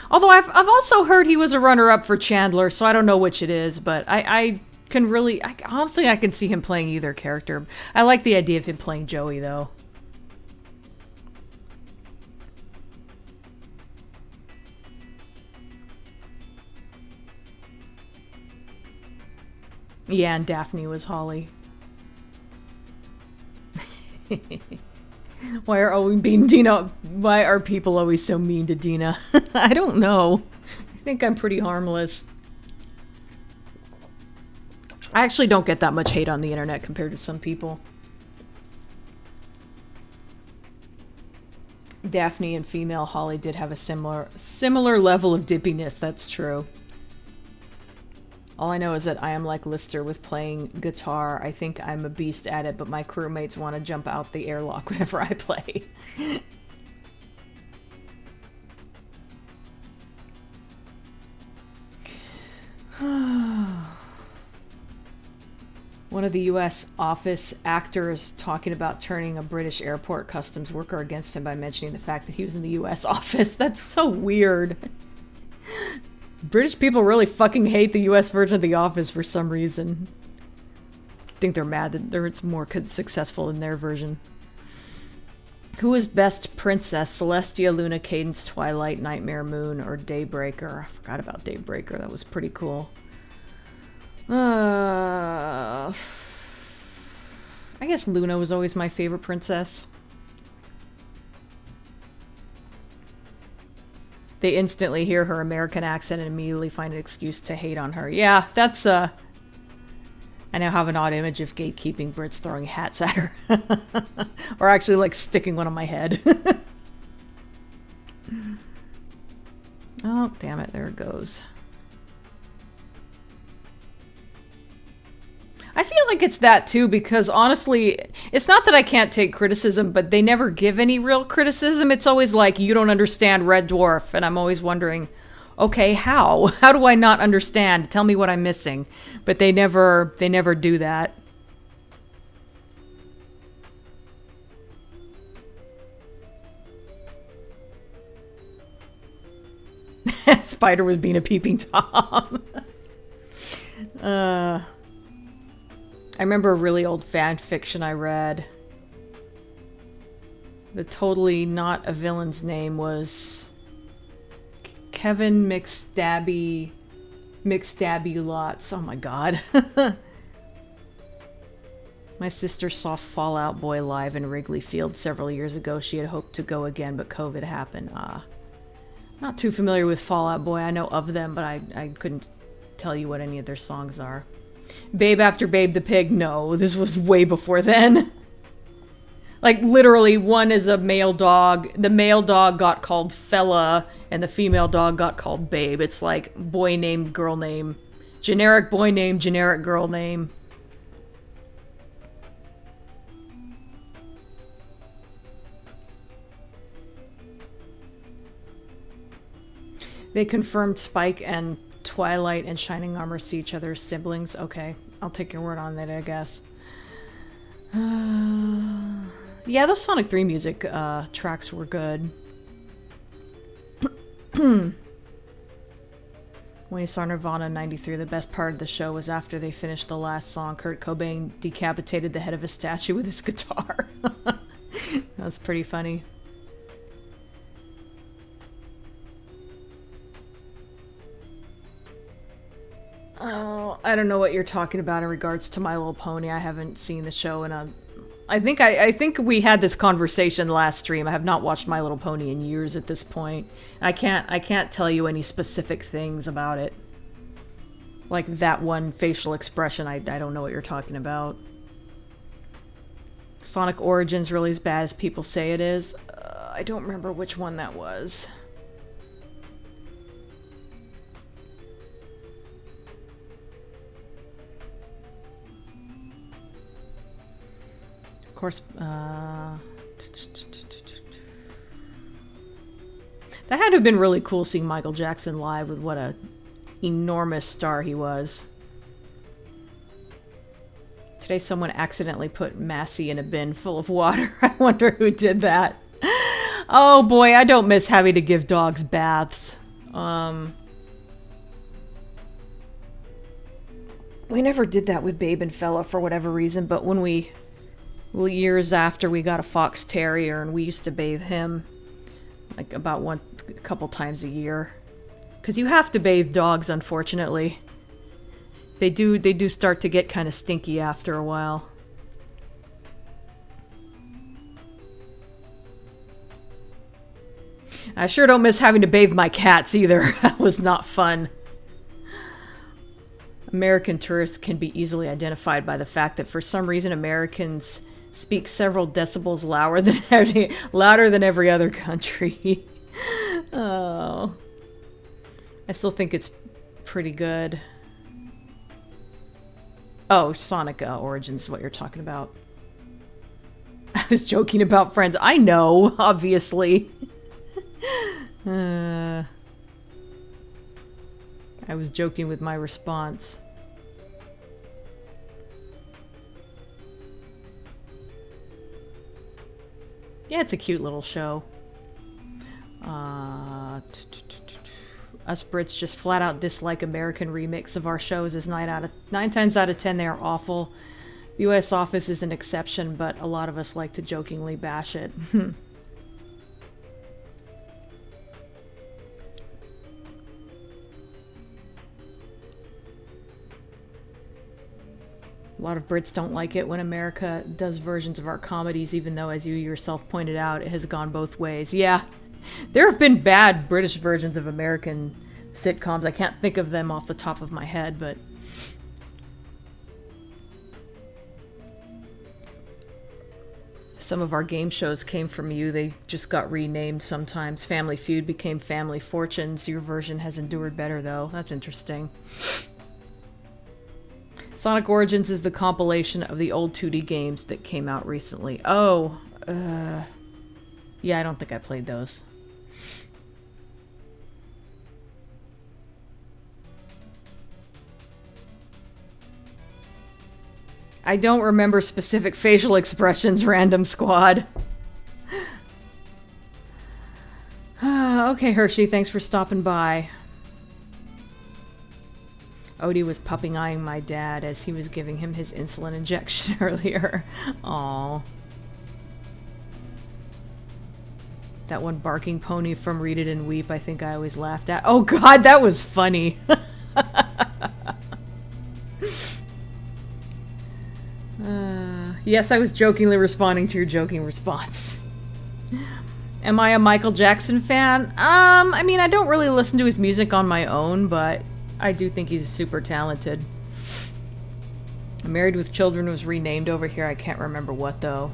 Although I've also heard he was a runner-up for Chandler, so I don't know which it is, but I can really... honestly, I can see him playing either character. I like the idea of him playing Joey, though. Yeah, and Daphne was Holly. Why are people always so mean to Dina? I don't know. I think I'm pretty harmless. I actually don't get that much hate on the internet compared to some people. Daphne and female Holly did have a similar level of dippiness, that's true. All I know is that I am like Lister with playing guitar. I think I'm a beast at it, but my crewmates want to jump out the airlock whenever I play. One of the U.S. office actors talking about turning a British airport customs worker against him by mentioning the fact that he was in the U.S. office. That's so weird. British people really fucking hate the U.S. version of The Office for some reason. I think they're mad that it's more successful in their version. Who is best princess? Celestia, Luna, Cadence, Twilight, Nightmare, Moon, or Daybreaker? I forgot about Daybreaker. That was pretty cool. I guess Luna was always my favorite princess. They instantly hear her American accent and immediately find an excuse to hate on her. Yeah, that's, I now have an odd image of gatekeeping Brits throwing hats at her. Or actually, like, sticking one on my head. Oh, damn it, there it goes. I feel like it's that too, because honestly, it's not that I can't take criticism, but they never give any real criticism. It's always like, you don't understand Red Dwarf, and I'm always wondering, okay, how? How do I not understand? Tell me what I'm missing. But they never do that. Spider was being a peeping Tom. I remember a really old fan fiction I read. The totally not a villain's name was Kevin McStabby-Lots. Oh my god. My sister saw Fall Out Boy live in Wrigley Field several years ago. She had hoped to go again, but COVID happened. Not too familiar with Fall Out Boy. I know of them, but I couldn't tell you what any of their songs are. Babe After Babe the Pig, no, this was way before then. Like, literally, one is a male dog. The male dog got called Fella, and the female dog got called Babe. It's like boy name, girl name. Generic boy name, generic girl name. They confirmed Spike and Twilight and Shining Armor see each other as siblings. Okay, I'll take your word on that, I guess. Yeah, those Sonic 3 music tracks were good. When you saw Nirvana in 93, the best part of the show was after they finished the last song, Kurt Cobain decapitated the head of a statue with his guitar. That was pretty funny. Oh, I don't know what you're talking about in regards to My Little Pony. I haven't seen the show in a... I think we had this conversation last stream. I have not watched My Little Pony in years at this point. I can't tell you any specific things about it. Like that one facial expression, I don't know what you're talking about. Sonic Origins really as bad as people say it is? I don't remember which one that was. Of course, that had to have been really cool seeing Michael Jackson live with what a enormous star he was. Today someone accidentally put Massey in a bin full of water. I wonder who did that. Oh boy, I don't miss having to give dogs baths. We never did that with Babe and Fella for whatever reason, but when years after we got a fox terrier and we used to bathe him like about a couple times a year, because you have to bathe dogs, unfortunately. They do start to get kind of stinky after a while. I sure don't miss having to bathe my cats either. That was not fun. American tourists can be easily identified by the fact that for some reason Americans speak several decibels louder than every other country. Oh. I still think it's pretty good. Oh, Sonic Origins is what you're talking about. I was joking about Friends. I know, obviously. I was joking with my response. Yeah, it's a cute little show. Us Brits just flat out dislike American remix of our shows as 9 times out of 10 they are awful. The US Office is an exception, but a lot of us like to jokingly bash it. A lot of Brits don't like it when America does versions of our comedies, even though, as you yourself pointed out, it has gone both ways. Yeah. There have been bad British versions of American sitcoms. I can't think of them off the top of my head, but... Some of our game shows came from you. They just got renamed sometimes. Family Feud became Family Fortunes. Your version has endured better, though. That's interesting. Sonic Origins is the compilation of the old 2D games that came out recently. Oh, yeah, I don't think I played those. I don't remember specific facial expressions, Random Squad. Okay, Hershey, thanks for stopping by. Odie was pupping-eyeing my dad as he was giving him his insulin injection earlier. Aww. That one barking pony from Read It and Weep I think I always laughed at. Oh god, that was funny! Yes, I was jokingly responding to your joking response. Am I a Michael Jackson fan? I mean, I don't really listen to his music on my own, but I do think he's super talented. Married with Children was renamed over here. I can't remember what, though.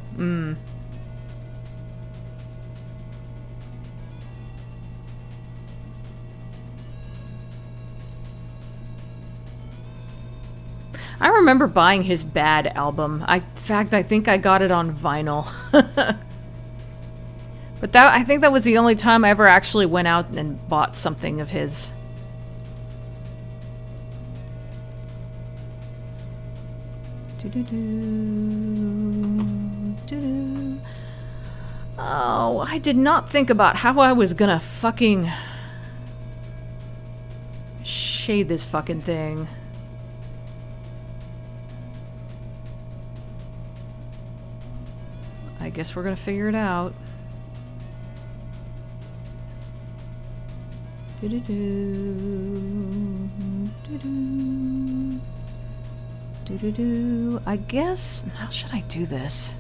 I remember buying his Bad album. In fact, I think I got it on vinyl. But I think that was the only time I ever actually went out and bought something of his. Oh, I did not think about how I was gonna fucking shade this fucking thing. I guess we're gonna figure it out. I guess... How should I do this?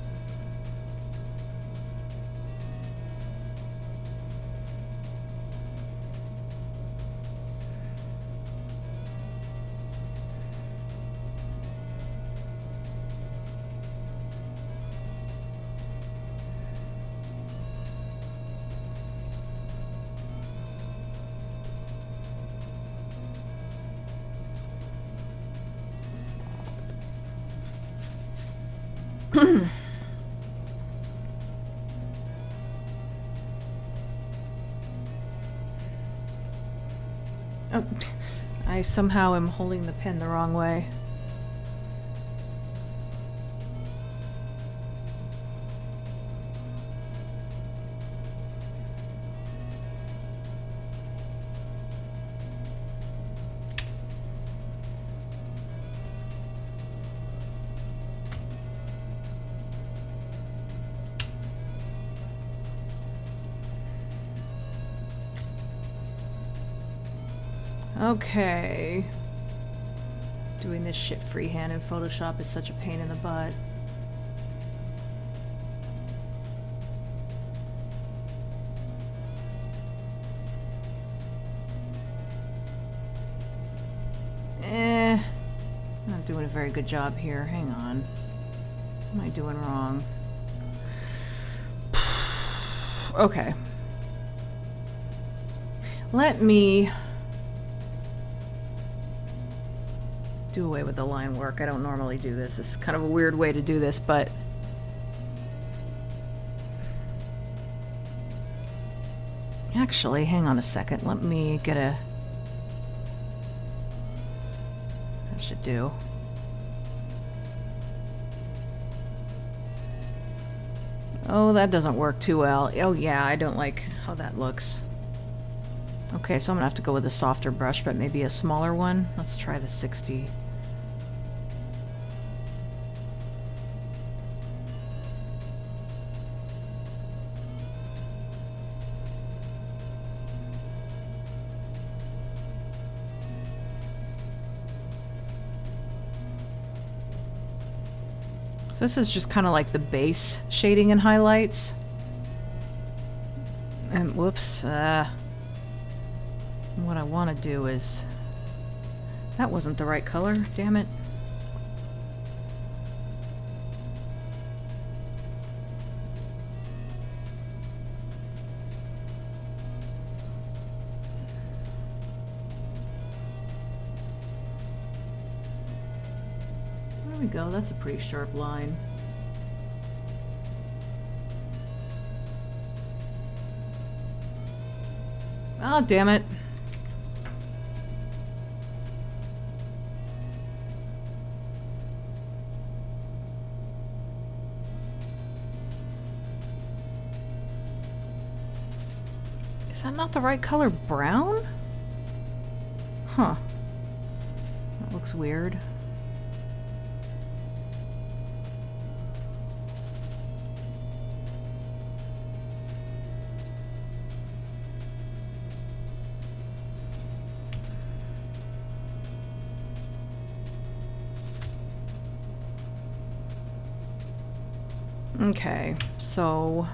Oh, I somehow am holding the pen the wrong way. Okay. Doing this shit freehand in Photoshop is such a pain in the butt. I'm not doing a very good job here. Hang on. What am I doing wrong? Okay. Let me... do away with the line work. I don't normally do this. It's kind of a weird way to do this, but actually, hang on a second. Let me get a... That should do. Oh, that doesn't work too well. Oh yeah, I don't like how that looks. Okay, so I'm gonna have to go with a softer brush, but maybe a smaller one. Let's try the 60. So this is just kind of like the base shading and highlights. And whoops, what I want to do is... That wasn't the right color, damn it. There we go, that's a pretty sharp line. Oh, damn it. Is that not the right color? Brown? Huh. That looks weird. Okay, so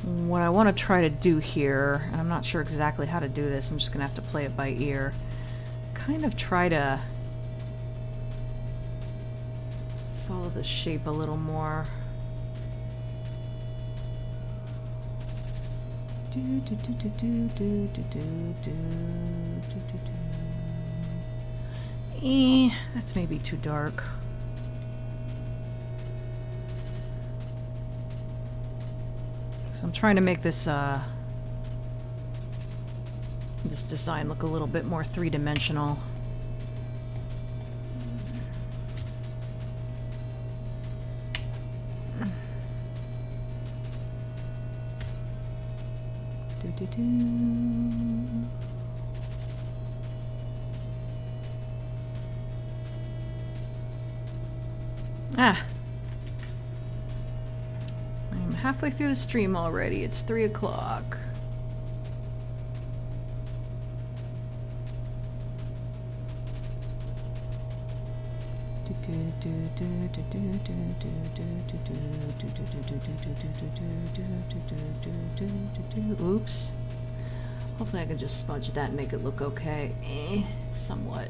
what I want to try to do here, and I'm not sure exactly how to do this, I'm just going to have to play it by ear, kind of try to follow the shape a little more. That's maybe too dark. So I'm trying to make this this design look a little bit more three-dimensional. Ah. I'm halfway through the stream already. It's 3 o'clock. Oops. Hopefully I can just smudge that and make it look okay. Somewhat.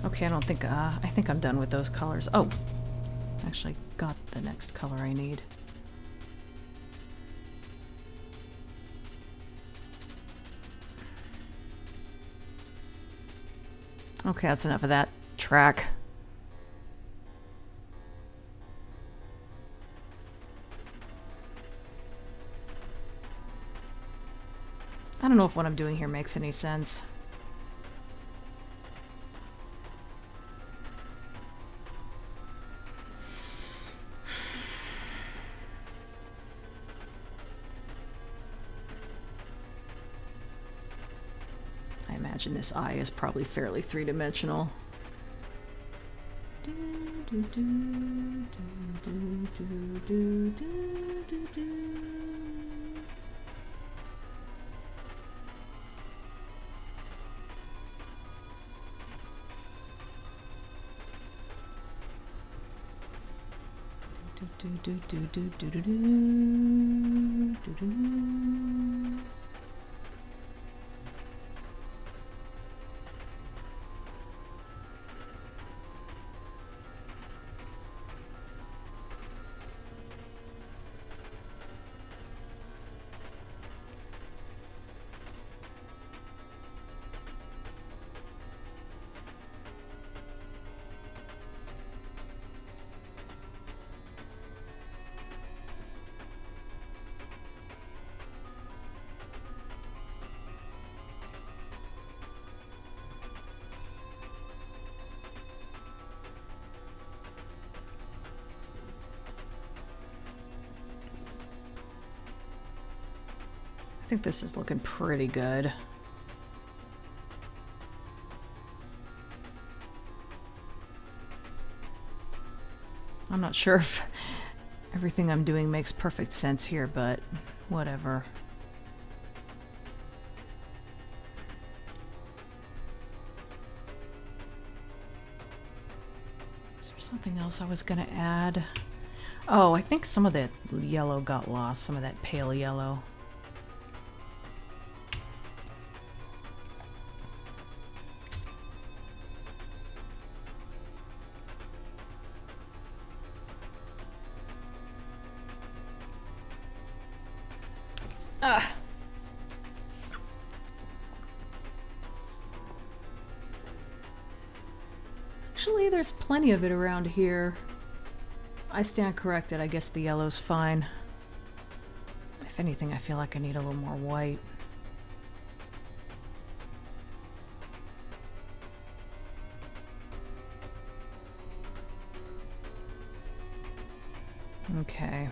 Okay, I don't think, I think I'm done with those colors. Oh, actually got the next color I need. Okay, that's enough of that track. I don't know if what I'm doing here makes any sense. I imagine this eye is probably fairly three-dimensional. I think this is looking pretty good. I'm not sure if everything I'm doing makes perfect sense here, but whatever. Is there something else I was gonna add? Oh, I think some of that yellow got lost, some of that pale yellow. Ah. Actually, there's plenty of it around here. I stand corrected. I guess the yellow's fine. If anything, I feel like I need a little more white. Okay.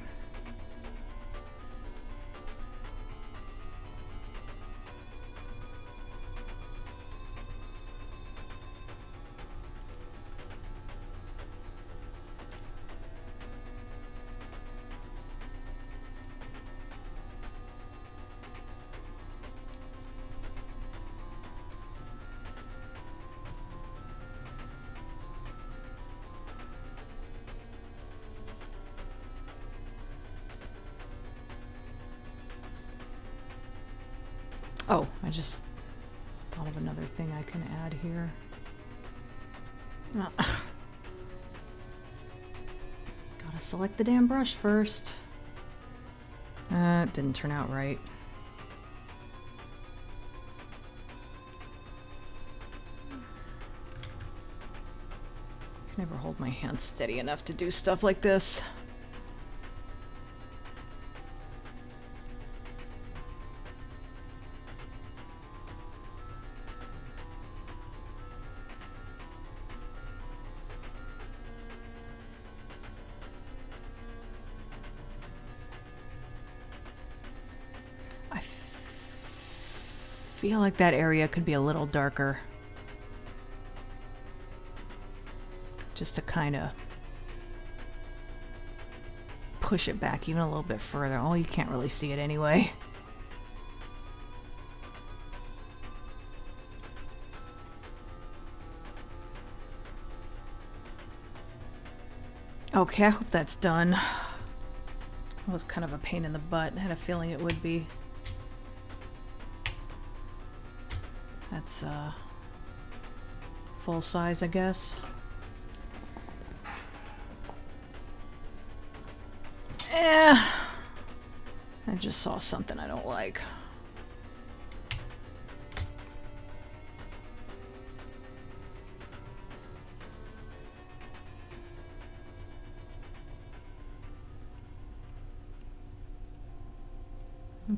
Oh, I just thought of another thing I can add here. Gotta select the damn brush first. It didn't turn out right. I can never hold my hand steady enough to do stuff like this. I feel like that area could be a little darker. Just to kind of push it back even a little bit further. Oh, you can't really see it anyway. Okay, I hope that's done. It was kind of a pain in the butt. I had a feeling it would be. That's full size, I guess. I just saw something I don't like.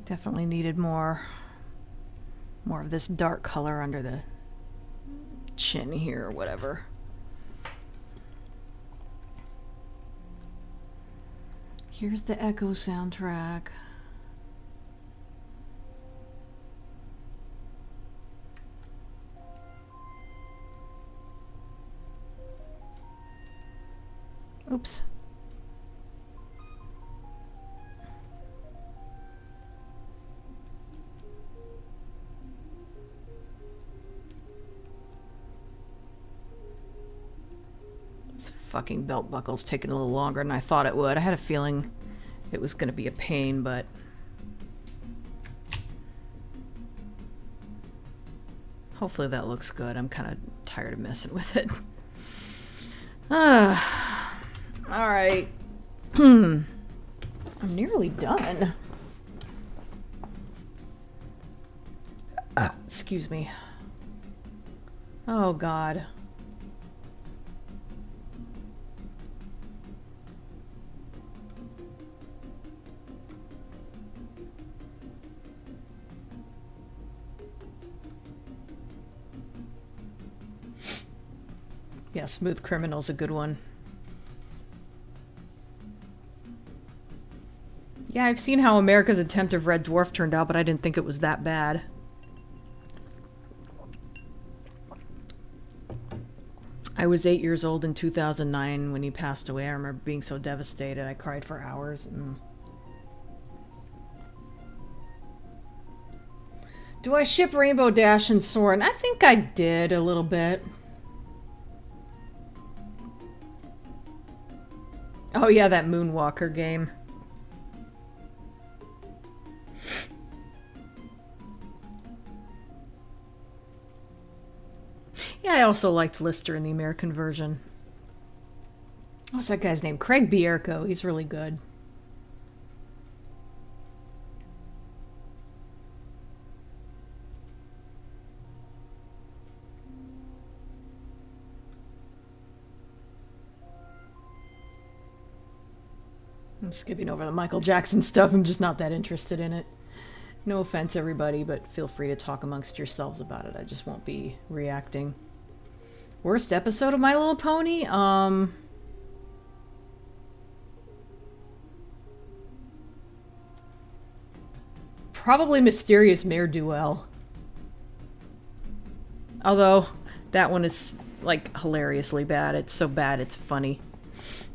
Definitely needed more of this dark color under the chin here or whatever. Here's the Echo soundtrack. Oops. This fucking belt buckle's taking a little longer than I thought it would. I had a feeling it was going to be a pain, but hopefully that looks good. I'm kind of tired of messing with it. Alright. I'm nearly done. Excuse me. Oh, God. Yeah, Smooth Criminal's a good one. Yeah, I've seen how America's Attempt of Red Dwarf turned out, but I didn't think it was that bad. I was 8 years old in 2009 when he passed away. I remember being so devastated. I cried for hours. Do I ship Rainbow Dash and Soren? I think I did a little bit. Oh yeah, that Moonwalker game. Yeah, I also liked Lister in the American version. What's that guy's name? Craig Bierko. He's really good. I'm skipping over the Michael Jackson stuff. I'm just not that interested in it. No offense, everybody, but feel free to talk amongst yourselves about it. I just won't be reacting. Worst episode of My Little Pony? Probably Mysterious Mare Duel. Although, that one is, like, hilariously bad. It's so bad, it's funny.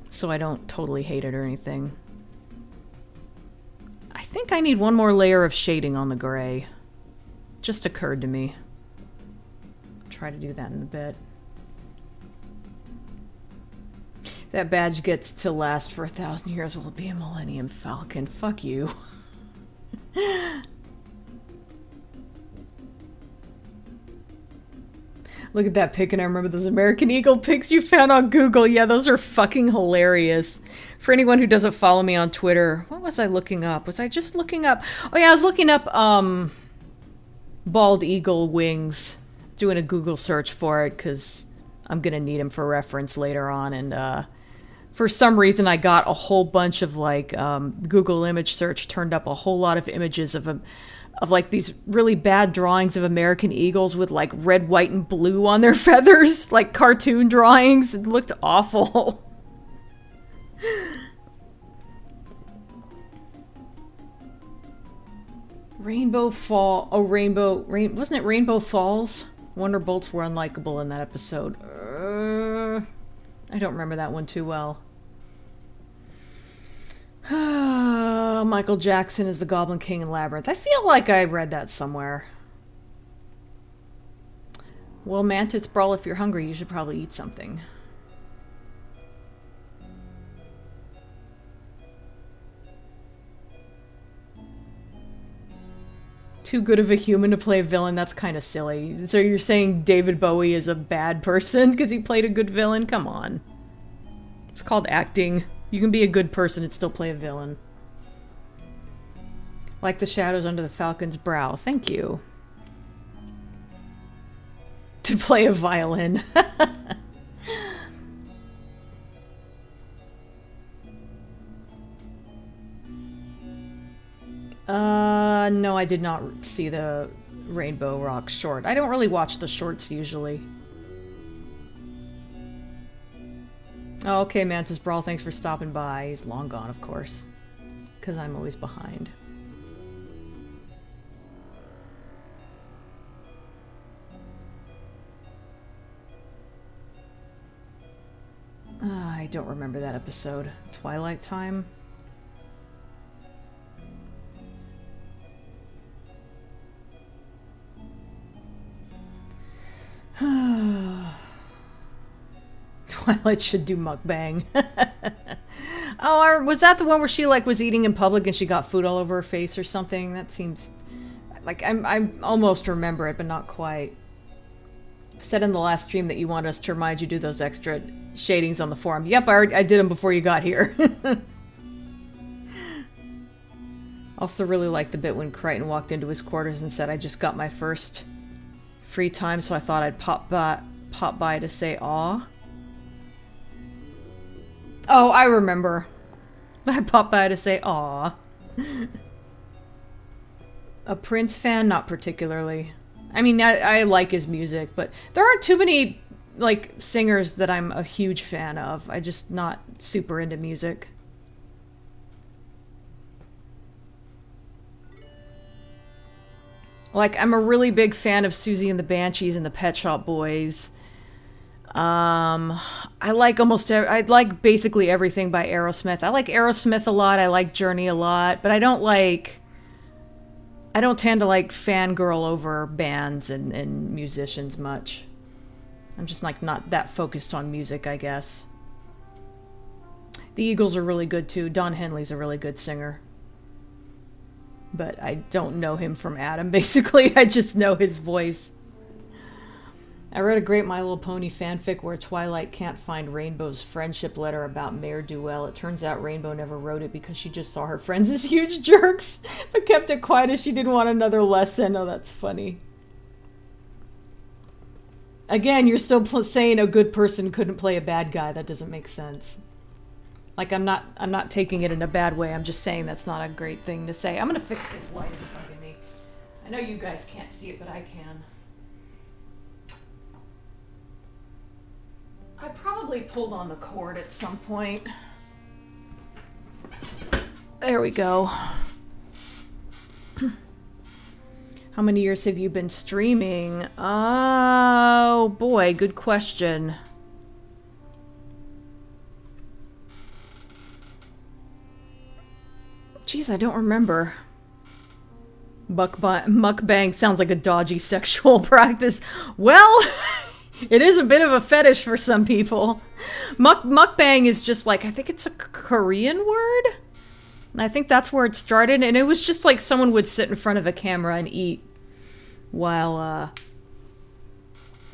So I don't totally hate it or anything. I think I need one more layer of shading on the gray. Just occurred to me. I'll try to do that in a bit. That badge gets to last for 1,000 years. Will it be a Millennium Falcon? Fuck you. Look at that pic, and I remember those American Eagle pics you found on Google. Yeah, those are fucking hilarious. For anyone who doesn't follow me on Twitter, what was I looking up? Was I just looking up... Oh yeah, I was looking up, bald eagle wings. Doing a Google search for it, because I'm gonna need them for reference later on, and, for some reason I got a whole bunch of, like, Google image search turned up a whole lot of images of like these really bad drawings of American eagles with like red, white, and blue on their feathers, like cartoon drawings. It looked awful. Rainbow Fall. Oh, wasn't it Rainbow Falls? Wonderbolts were unlikable in that episode. I don't remember that one too well. Michael Jackson is the Goblin King in Labyrinth. I feel like I read that somewhere. Well, Mantis Brawl, if you're hungry, you should probably eat something. Too good of a human to play a villain? That's kind of silly. So you're saying David Bowie is a bad person because he played a good villain? Come on. It's called acting. You can be a good person and still play a villain. Like the shadows under the falcon's brow. Thank you. To play a violin. No, I did not see the Rainbow Rock short. I don't really watch the shorts usually. Oh, okay, Mantis Brawl, thanks for stopping by. He's long gone, of course. Because I'm always behind. I don't remember that episode. Twilight Time? Twilight should do mukbang. Oh, was that the one where she like was eating in public and she got food all over her face or something? That seems like I almost remember it, but not quite. I said in the last stream that you want us to remind you to do those extra shadings on the forum. Yep, I did them before you got here. Also really liked the bit when Crichton walked into his quarters and said, "I just got my first free time, so I thought I'd pop by to say aw." Oh, I remember. I popped by to say aw. A Prince fan? Not particularly. I mean, I like his music, but there aren't too many, like, singers that I'm a huge fan of. I'm just not super into music. Like, I'm a really big fan of Susie and the Banshees and the Pet Shop Boys. I like basically everything by Aerosmith. I like Aerosmith a lot. I like Journey a lot, but I don't tend to like fangirl over bands and musicians much. I'm just like not that focused on music, I guess. The Eagles are really good too. Don Henley's a really good singer. But I don't know him from Adam, basically. I just know his voice. I read a great My Little Pony fanfic where Twilight can't find Rainbow's friendship letter about Mayor Duell. It turns out Rainbow never wrote it because she just saw her friends as huge jerks, but kept it quiet as she didn't want another lesson. Oh, that's funny. Again, you're still saying a good person couldn't play a bad guy. That doesn't make sense. Like, I'm not taking it in a bad way. I'm just saying that's not a great thing to say. I'm gonna fix this light. It's bugging me. I know you guys can't see it, but I can. I probably pulled on the cord at some point. There we go. How many years have you been streaming? Oh boy, good question. Jeez, I don't remember. Mukbang sounds like a dodgy sexual practice. Well, it is a bit of a fetish for some people. Mukbang is just like, I think it's a Korean word? And I think that's where it started. And it was just like someone would sit in front of a camera and eat while,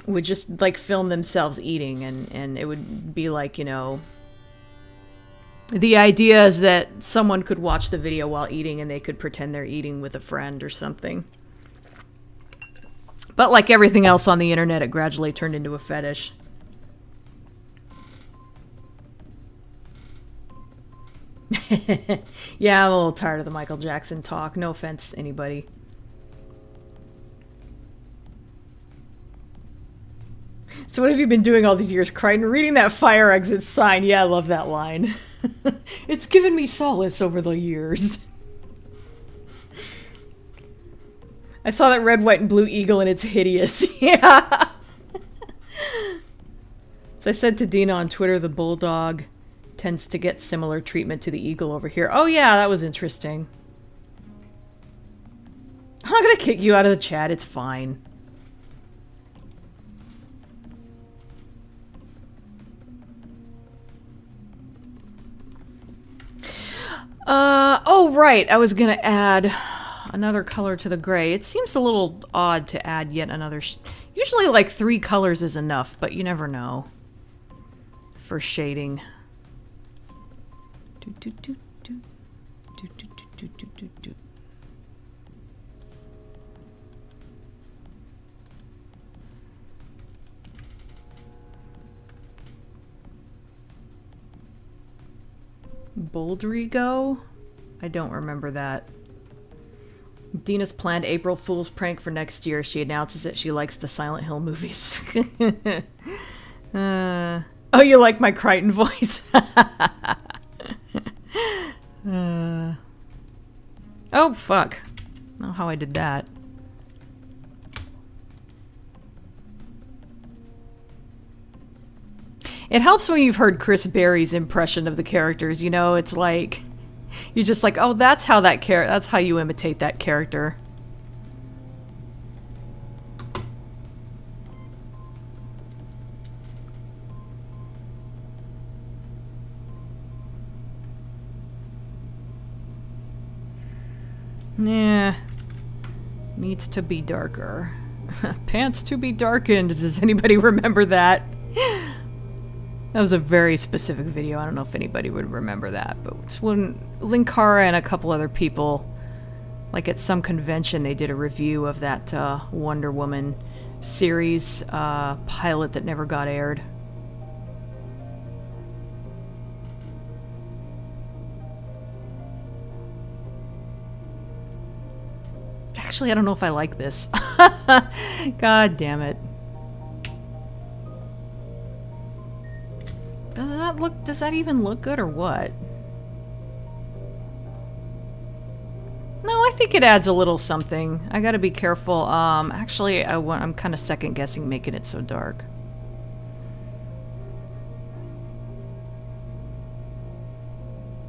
would just like film themselves eating. And it would be like, you know, the idea is that someone could watch the video while eating and they could pretend they're eating with a friend or something. But like everything else on the internet, it gradually turned into a fetish. Yeah, I'm a little tired of the Michael Jackson talk. No offense to anybody. So what have you been doing all these years, Crichton? Reading that fire exit sign. Yeah, I love that line. It's given me solace over the years. I saw that red, white, and blue eagle and it's hideous. Yeah. So I said to Dina on Twitter, the bulldog tends to get similar treatment to the eagle over here. Oh yeah, that was interesting. I'm not gonna kick you out of the chat, it's fine. Oh right, I was gonna add another color to the gray. It seems a little odd to add yet another... Usually like 3 colors is enough, but you never know. For shading. Boldrigo? I don't remember that. Dina's planned April Fool's prank for next year. She announces that she likes the Silent Hill movies. Oh, you like my Crichton voice? Oh, fuck. I don't know how I did that. It helps when you've heard Chris Berry's impression of the characters, you know? It's like... You're just like, oh, that's how that's how you imitate that character. Yeah. Needs to be darker. Pants to be darkened. Does anybody remember that? That was a very specific video. I don't know if anybody would remember that, but it's when Linkara and a couple other people, like at some convention, they did a review of that Wonder Woman series pilot that never got aired. Actually, I don't know if I like this. God damn it. Does that even look good or what? No, I think it adds a little something. I gotta be careful. Actually, I'm kind of second guessing making it so dark.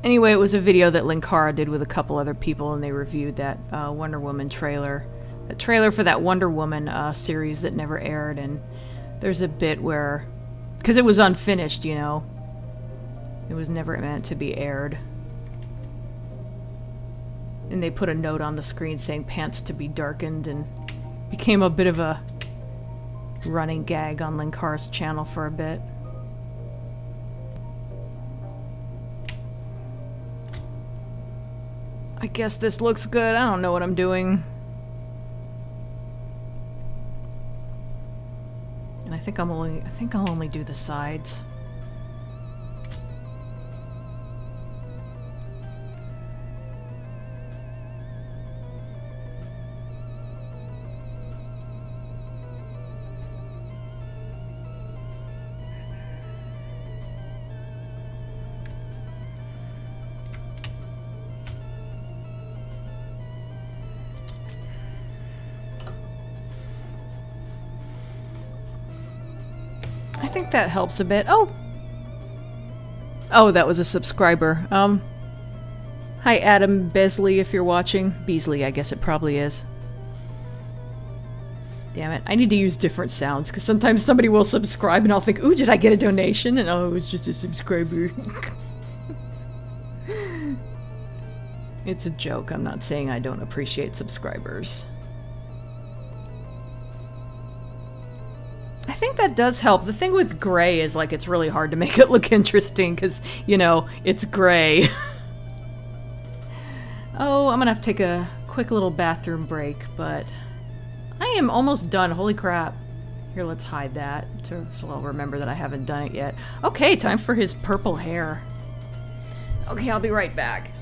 Anyway, it was a video that Linkara did with a couple other people, and they reviewed that Wonder Woman trailer. The trailer for that Wonder Woman series that never aired, and there's a bit where... because it was unfinished, you know. It was never meant to be aired. And they put a note on the screen saying pants to be darkened, and became a bit of a running gag on Linkara's channel for a bit. I guess this looks good. I don't know what I'm doing. And I think I'll only do the sides. I think that helps a bit. Oh! Oh, that was a subscriber. Hi Adam Beasley if you're watching. Beasley, I guess it probably is. Damn it, I need to use different sounds, because sometimes somebody will subscribe and I'll think, ooh, did I get a donation? And oh, it was just a subscriber. It's a joke, I'm not saying I don't appreciate subscribers. I think that does help. The thing with gray is, like, it's really hard to make it look interesting because, you know, it's gray. Oh, I'm gonna have to take a quick little bathroom break, but I am almost done. Holy crap. Here, let's hide that so I'll remember that I haven't done it yet. Okay, time for his purple hair. Okay, I'll be right back.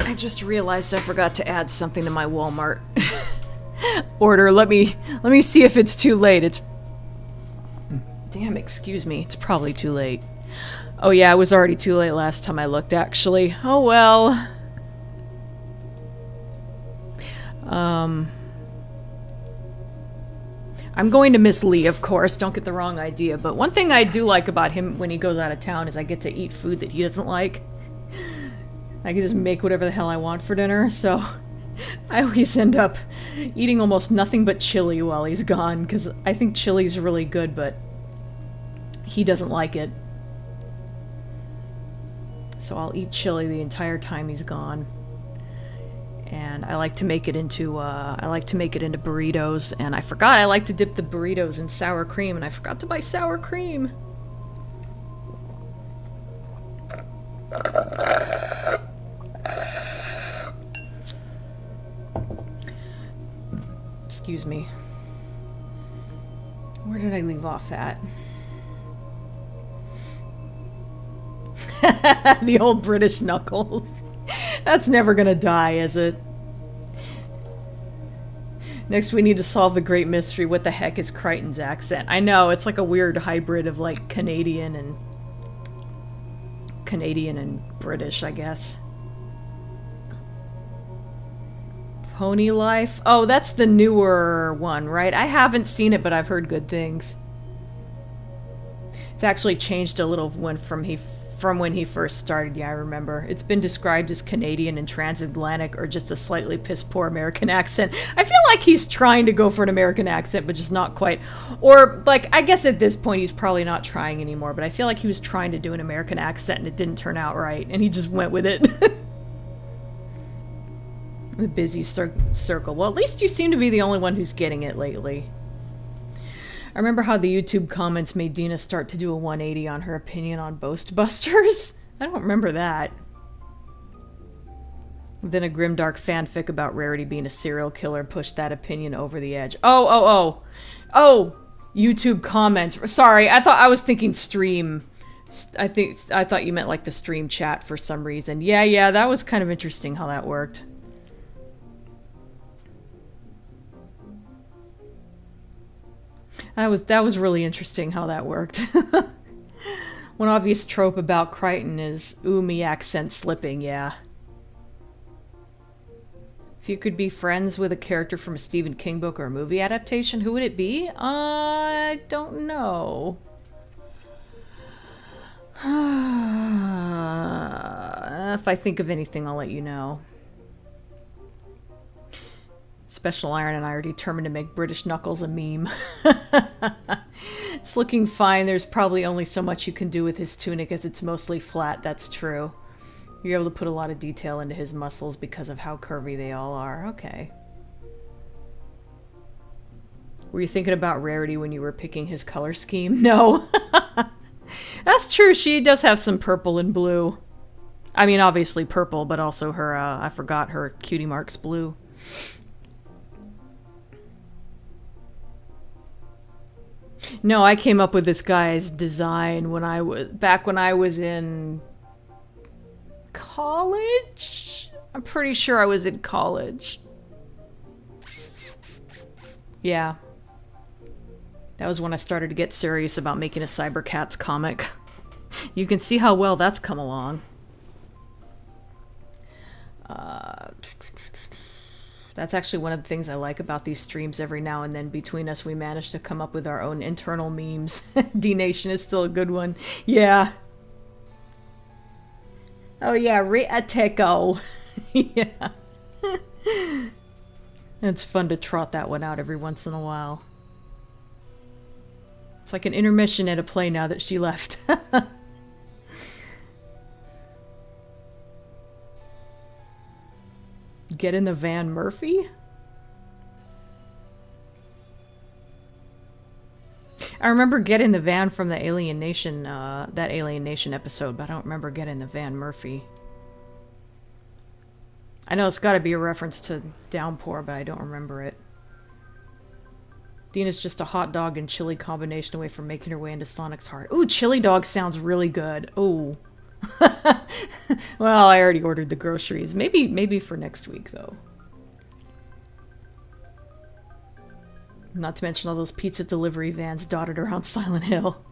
I just realized I forgot to add something to my Walmart order. Let me see if it's too late. It's... Damn, excuse me. It's probably too late. Oh yeah, it was already too late last time I looked, actually. Oh well. I'm going to miss Lee, of course. Don't get the wrong idea. But one thing I do like about him when he goes out of town is I get to eat food that he doesn't like. I can just make whatever the hell I want for dinner, so I always end up eating almost nothing but chili while he's gone, because I think chili's really good, but he doesn't like it. So I'll eat chili the entire time he's gone. And I like to make it into burritos, and I forgot I like to dip the burritos in sour cream, and I forgot to buy sour cream. Excuse me. Where did I leave off at? The old British knuckles. That's never gonna die, is it? Next, we need to solve the great mystery. What the heck is Crichton's accent? I know, it's like a weird hybrid of like Canadian and British, I guess. Pony Life? Oh, that's the newer one, right? I haven't seen it, but I've heard good things. It's actually changed a little from when he first started. Yeah, I remember. It's been described as Canadian and transatlantic, or just a slightly piss-poor American accent. I feel like he's trying to go for an American accent, but just not quite. Or, like, I guess at this point he's probably not trying anymore, but I feel like he was trying to do an American accent and it didn't turn out right, and he just went with it. The busy circle. Well, at least you seem to be the only one who's getting it lately. I remember how the YouTube comments made Dina start to do a 180 on her opinion on Ghostbusters. I don't remember that. Then a grimdark fanfic about Rarity being a serial killer pushed that opinion over the edge. Oh, YouTube comments. Sorry, I was thinking stream. I thought you meant like the stream chat for some reason. Yeah, that was kind of interesting how that worked. That was really interesting how that worked. One obvious trope about Crichton is me accent slipping, yeah. If you could be friends with a character from a Stephen King book or a movie adaptation, who would it be? I don't know. If I think of anything, I'll let you know. Special Iron and I are determined to make British Knuckles a meme. It's looking fine. There's probably only so much you can do with his tunic as it's mostly flat. That's true. You're able to put a lot of detail into his muscles because of how curvy they all are. Okay. Were you thinking about Rarity when you were picking his color scheme? No. That's true. She does have some purple and blue. I mean, obviously purple, but also her, I forgot her cutie marks blue. No, I came up with this guy's design when I was in college. I'm pretty sure I was in college. Yeah. That was when I started to get serious about making a Cybercats comic. You can see how well that's come along. That's actually one of the things I like about these streams. Every now and then between us we manage to come up with our own internal memes. D-Nation is still a good one. Yeah. Oh yeah, Riateco. Yeah. It's fun to trot that one out every once in a while. It's like an intermission at a play now that she left. Get in the van, Murphy? I remember Get in the Van from the Alien Nation, that Alien Nation episode, but I don't remember Get in the Van, Murphy. I know it's gotta be a reference to Downpour, but I don't remember it. Dina's just a hot dog and chili combination away from making her way into Sonic's heart. Ooh, chili dog sounds really good. Ooh. Well, I already ordered the groceries. Maybe for next week, though. Not to mention all those pizza delivery vans dotted around Silent Hill.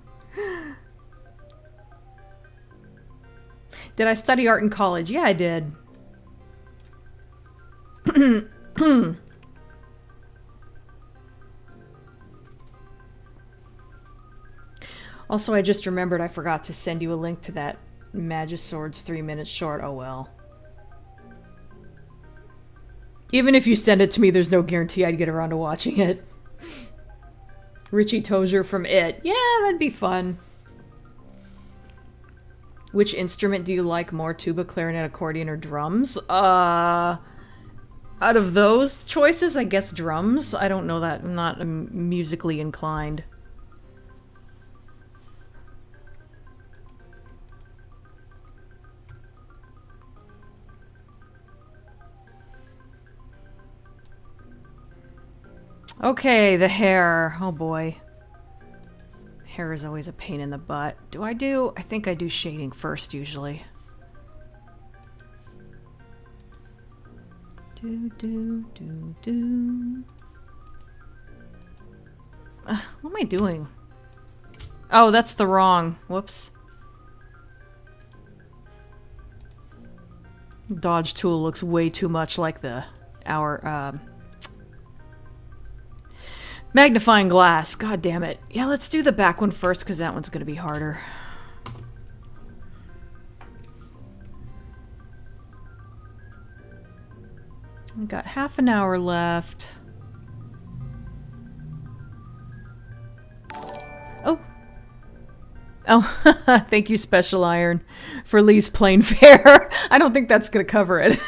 Did I study art in college? Yeah, I did. Also, I just remembered I forgot to send you a link to that Magisword's 3-minute short. Oh well. Even if you send it to me, there's no guarantee I'd get around to watching it. Richie Tozier from It. Yeah, that'd be fun. Which instrument do you like more? Tuba, clarinet, accordion, or drums? Out of those choices, I guess drums. I don't know that. I'm not musically inclined. Okay, the hair. Oh boy. Hair is always a pain in the butt. I think I do shading first, usually. Do. What am I doing? Oh, that's the wrong. Whoops. Dodge tool looks way too much like our magnifying glass. God damn it. Yeah, let's do the back one first, because that one's going to be harder. We've got half an hour left. Oh. Oh, thank you, Special Iron, for Lee's plane fare. I don't think that's going to cover it.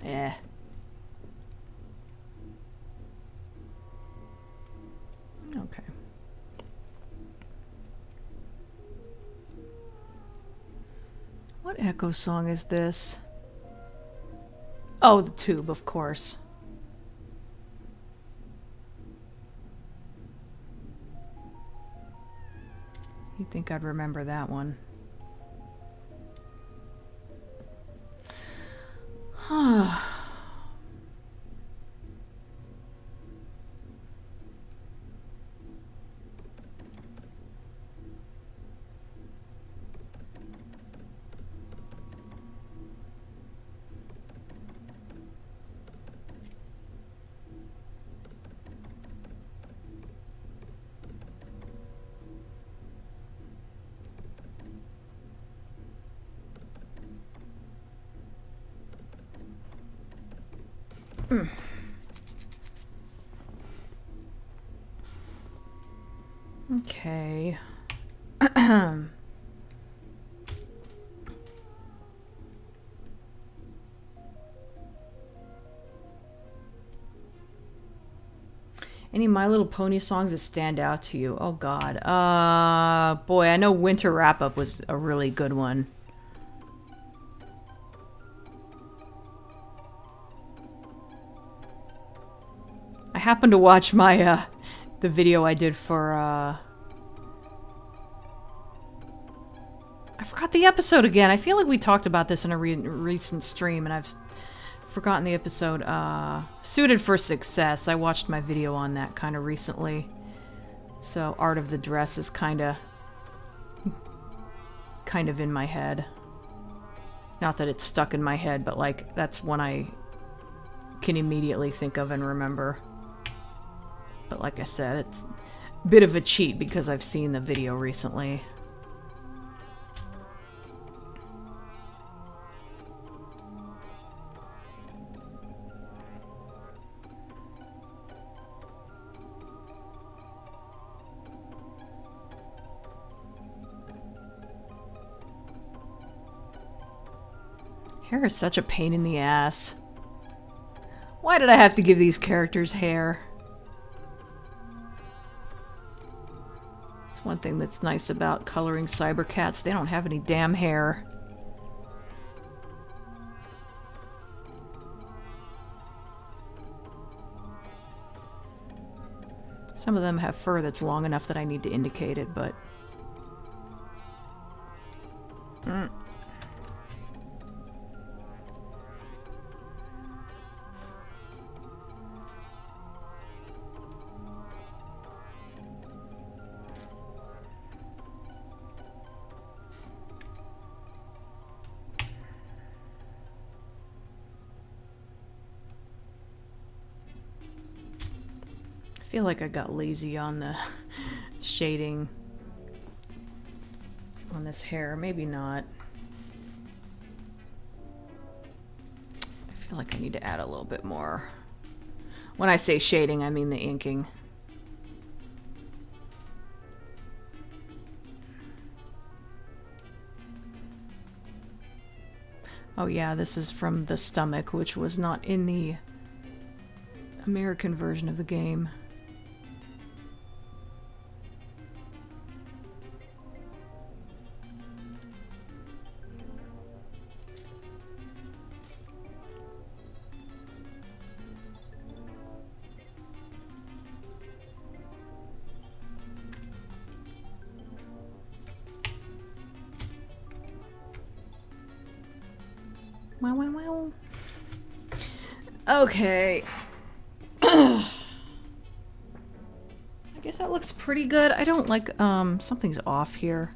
Eh. Okay. What Echo song is this? Oh, the tube, of course. You'd think I'd remember that one. Okay. Any My Little Pony songs that stand out to you? Oh god. Boy, I know Winter Wrap Up was a really good one. I happened to watch my the video I did for I forgot the episode again. I feel like we talked about this in a recent stream, and I've forgotten the episode. Suited for Success. I watched my video on that kind of recently. So Art of the Dress is kind of in my head. Not that it's stuck in my head, but like that's one I can immediately think of and remember. But like I said, it's a bit of a cheat because I've seen the video recently. Hair is such a pain in the ass. Why did I have to give these characters hair? It's one thing that's nice about coloring Cybercats. They don't have any damn hair. Some of them have fur that's long enough that I need to indicate it, but... feel like I got lazy on the shading on this hair. Maybe not. I feel like I need to add a little bit more. When I say shading, I mean the inking. Oh yeah, this is from the stomach, which was not in the American version of the game. Wow, wow, wow. Okay. I guess that looks pretty good. I don't like, something's off here.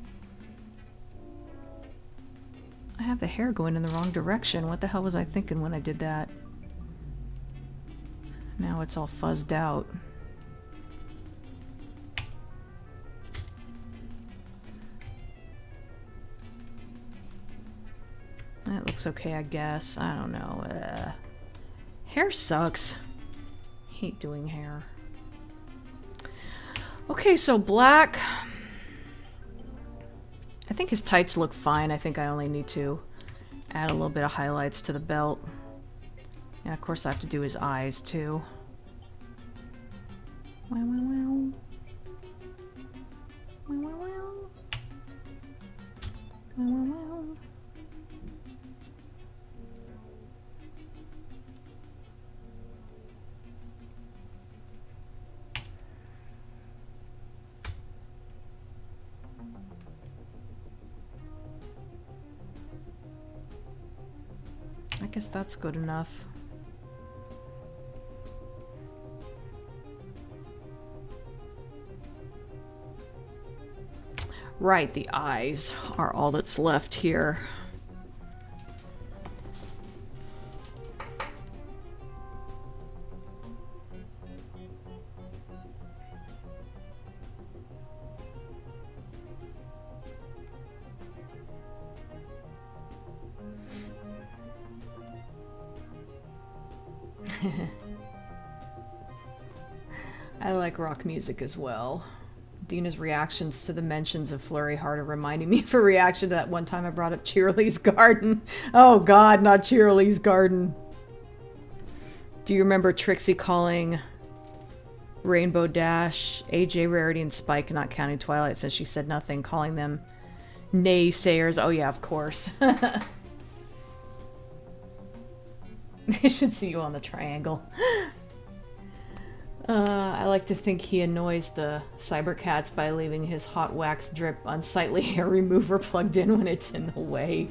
I have the hair going in the wrong direction. What the hell was I thinking when I did that? Now it's all fuzzed out. That looks okay, I guess. I don't know. Hair sucks. Hate doing hair. Okay, so black. I think his tights look fine. I think I only need to add a little bit of highlights to the belt. And of course I have to do his eyes too. Wow, wow, wow. Wow, wow, wow. Wow, wow, wow. I guess that's good enough. Right, the eyes are all that's left here. I like rock music as well. Dina's reactions to the mentions of Flurry Heart are reminding me of a reaction to that one time I brought up Cheerilee's Garden. Oh god, not Cheerilee's Garden. Do you remember Trixie calling Rainbow Dash, AJ, Rarity, and Spike, not counting Twilight, since she said nothing, calling them naysayers? Oh yeah, of course. They should see you on the triangle. I like to think he annoys the Cybercats by leaving his hot wax drip unsightly hair remover plugged in when it's in the way.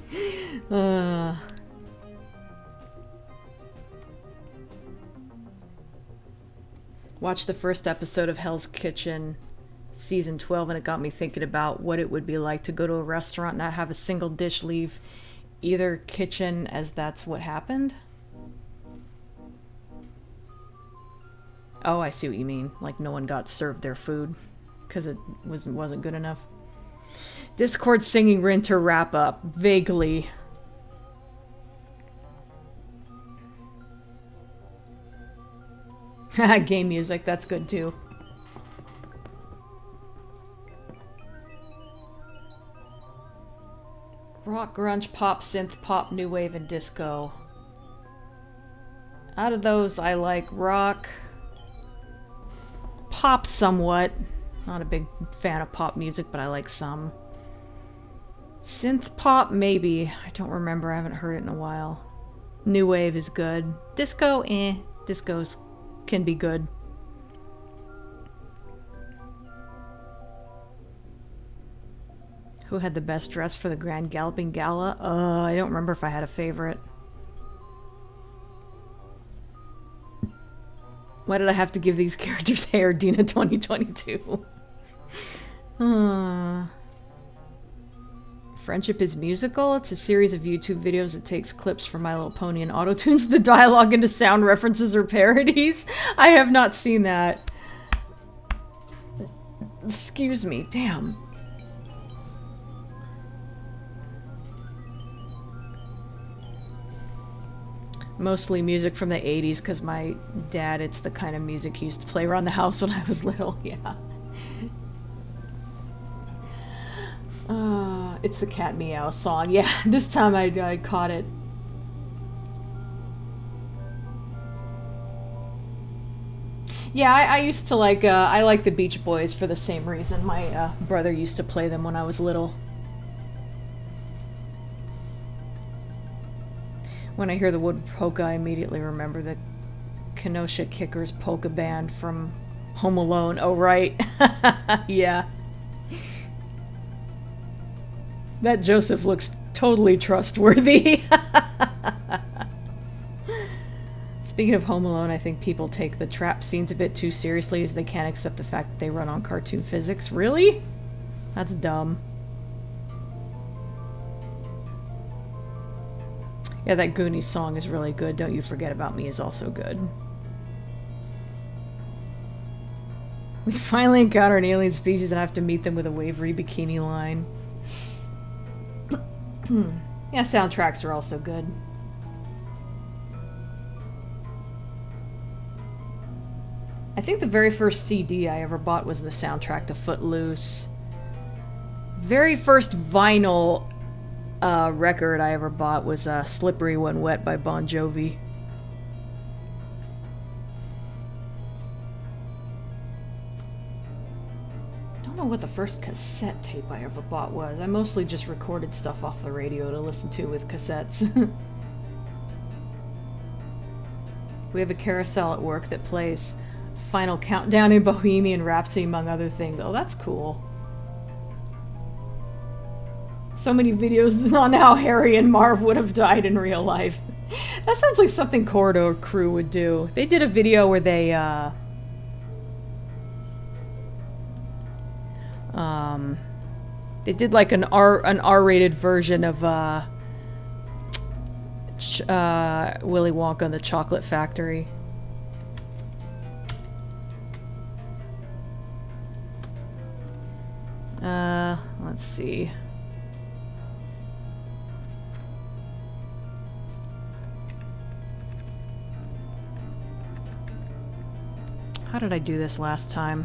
Watched the first episode of Hell's Kitchen season 12 and it got me thinking about what it would be like to go to a restaurant and not have a single dish leave either kitchen, as that's what happened. Oh, I see what you mean. Like no one got served their food because it wasn't good enough. Discord singing Rinter wrap up. Vaguely. Game music, that's good too. Rock, grunge, pop, synth, pop, new wave, and disco. Out of those, I like rock. Pop somewhat. Not a big fan of pop music, but I like some. Synth pop, maybe. I don't remember. I haven't heard it in a while. New wave is good. Disco, eh. Discos can be good. Who had the best dress for the Grand Galloping Gala? I don't remember if I had a favorite. Why did I have to give these characters hair, Dina 2022? Friendship is musical. It's a series of YouTube videos that takes clips from My Little Pony and auto-tunes the dialogue into sound references or parodies. I have not seen that. Excuse me, damn. Mostly music from the 80s, because my dad, it's the kind of music he used to play around the house when I was little, yeah. It's the Cat Meow song. Yeah, this time I caught it. Yeah, I used to like, I like the Beach Boys for the same reason. My brother used to play them when I was little. When I hear the word polka, I immediately remember the Kenosha Kickers polka band from Home Alone. Oh, right. Yeah. That Joseph looks totally trustworthy. Speaking of Home Alone, I think people take the trap scenes a bit too seriously, as they can't accept the fact that they run on cartoon physics. Really? That's dumb. Yeah, that Goonies song is really good. Don't You Forget About Me is also good. We finally encounter an alien species and have to meet them with a wavery bikini line. Yeah, soundtracks are also good. I think the very first CD I ever bought was the soundtrack to Footloose. Very first vinyl record I ever bought was Slippery When Wet by Bon Jovi. I don't know what the first cassette tape I ever bought was. I mostly just recorded stuff off the radio to listen to with cassettes. We have a carousel at work that plays Final Countdown and Bohemian Rhapsody, among other things. Oh, that's cool. So many videos on how Harry and Marv would have died in real life. That sounds like something Corridor Crew would do. They did a video where they, they did like an R-rated version of, Willy Wonka and the Chocolate Factory. Let's see. How did I do this last time?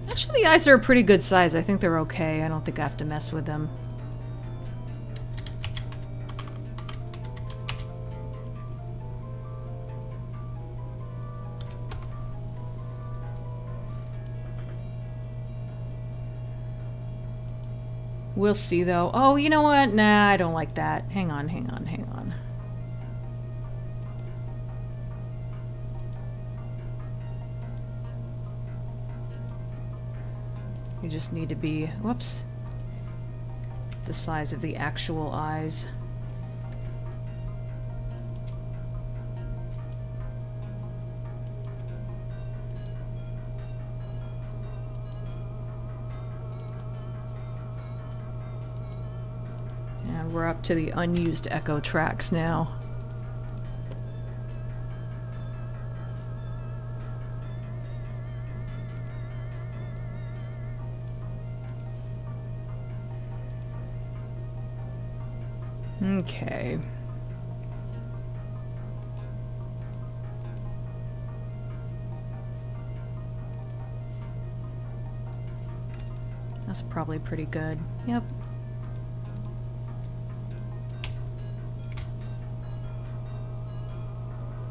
Actually, the eyes are a pretty good size. I think they're okay. I don't think I have to mess with them. We'll see, though. Oh, you know what? Nah, I don't like that. Hang on, hang on, hang on. You just need to be, whoops, the size of the actual eyes. And we're up to the unused echo tracks now. Okay. That's probably pretty good. Yep.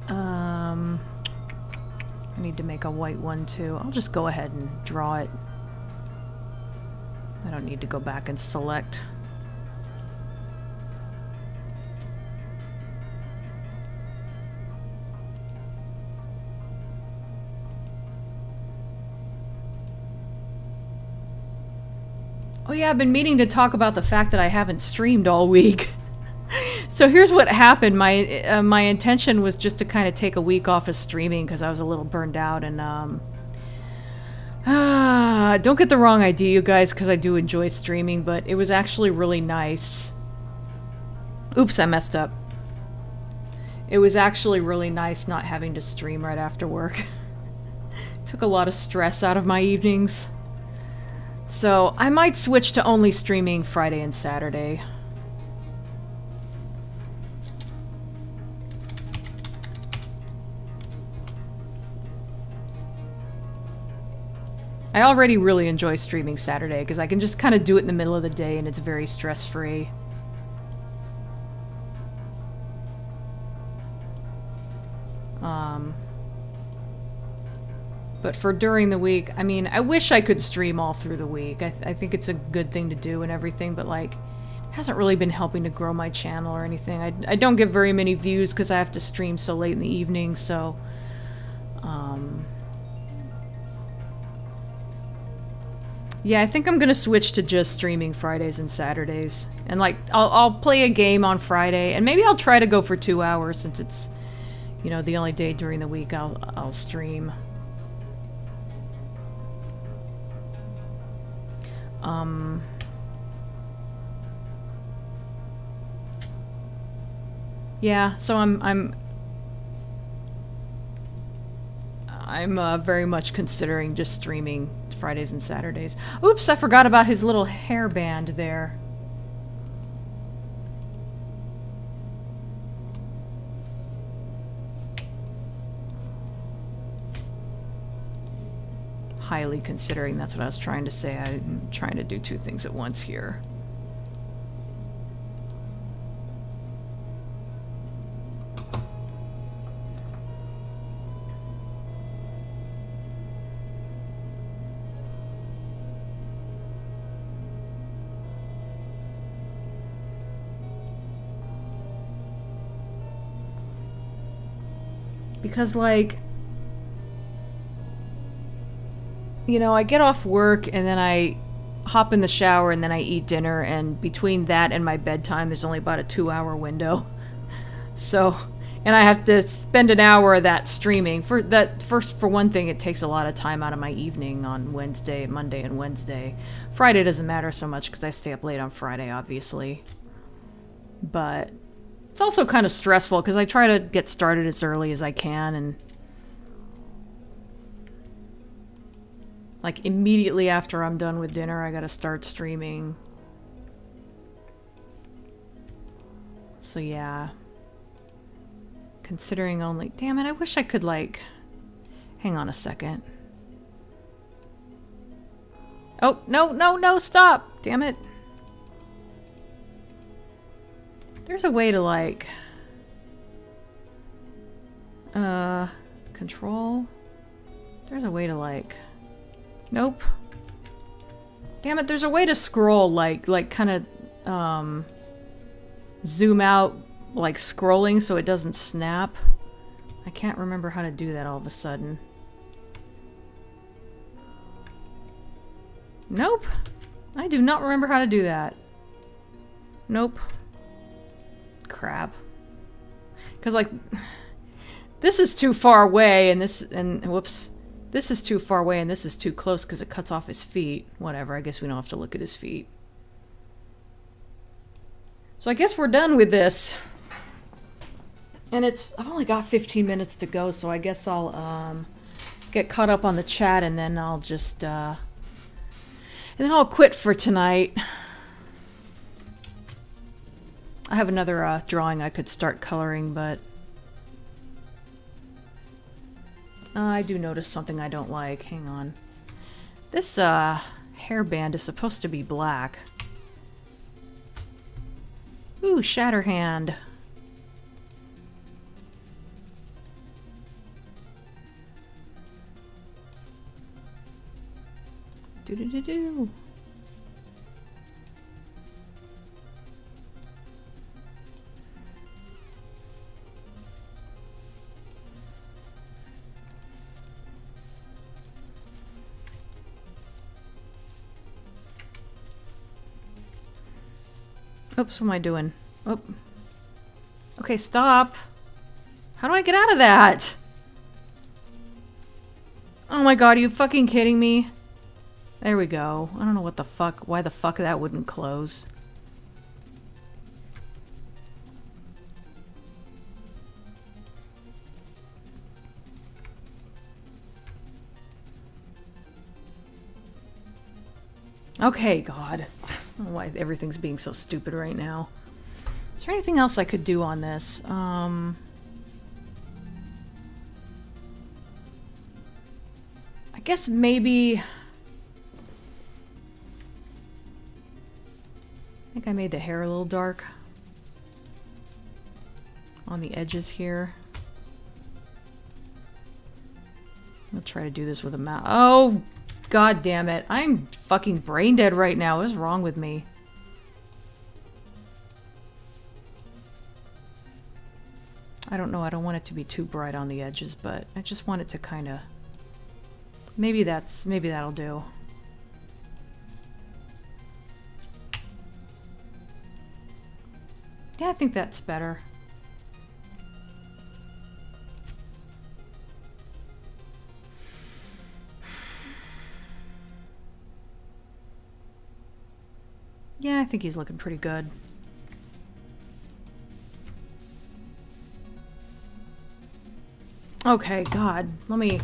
I need to make a white one too. I'll just go ahead and draw it. I don't need to go back and select. Oh yeah, I've been meaning to talk about the fact that I haven't streamed all week. So here's what happened. My intention was just to kind of take a week off of streaming because I was a little burned out, and don't get the wrong idea, you guys, because I do enjoy streaming, but it was actually really nice. Oops, I messed up. It was actually really nice not having to stream right after work. Took a lot of stress out of my evenings. So I might switch to only streaming Friday and Saturday. I already really enjoy streaming Saturday because I can just kind of do it in the middle of the day and it's very stress-free. But for during the week, I mean, I wish I could stream all through the week. I think it's a good thing to do and everything, but like, it hasn't really been helping to grow my channel or anything. I don't get very many views because I have to stream so late in the evening, so... yeah, I think I'm gonna switch to just streaming Fridays and Saturdays. And like, I'll play a game on Friday, and maybe I'll try to go for 2 hours since it's, you know, the only day during the week I'll stream. Yeah, so I'm very much considering just streaming Fridays and Saturdays. Oops, I forgot about his little hairband there. Highly considering, that's what I was trying to say. I'm trying to do two things at once here. Because, like, you know, I get off work and then I hop in the shower and then I eat dinner, and between that and my bedtime there's only about a 2-hour window. So, and I have to spend an hour of that streaming. For one thing, it takes a lot of time out of my evening on Monday and Wednesday. Friday doesn't matter so much because I stay up late on Friday, obviously. But it's also kind of stressful because I try to get started as early as I can, and like immediately after I'm done with dinner, I gotta start streaming. So yeah. Considering only... damn it, I wish I could, like... hang on a second. Oh, no, stop! Damn it. There's a way to, like... control? There's a way to, like... nope. Damn it, there's a way to scroll, like kind of, zoom out, like, scrolling so it doesn't snap. I can't remember how to do that all of a sudden. Nope. I do not remember how to do that. Nope. Crap. Because, like, this is too far away, and whoops. This is too far away, and this is too close because it cuts off his feet. Whatever, I guess we don't have to look at his feet. So I guess we're done with this. And I've only got 15 minutes to go, so I guess I'll, get caught up on the chat, and then I'll just, and then I'll quit for tonight. I have another, drawing I could start coloring, but... I do notice something I don't like. Hang on. This, hairband is supposed to be black. Ooh, Shatterhand. Do-do-do-do. Oops, what am I doing? Oh. Okay, stop. How do I get out of that? Oh my god, are you fucking kidding me? There we go. I don't know what the fuck, why the fuck that wouldn't close. Okay, God. I don't know why everything's being so stupid right now. Is there anything else I could do on this? I guess maybe... I think I made the hair a little dark on the edges here. I'll try to do this with a mouse. Oh, God damn it. I'm fucking brain dead right now. What is wrong with me? I don't know. I don't want it to be too bright on the edges, but I just want it to kind of... maybe that'll do. Yeah, I think that's better. Yeah, I think he's looking pretty good. Okay, God, let me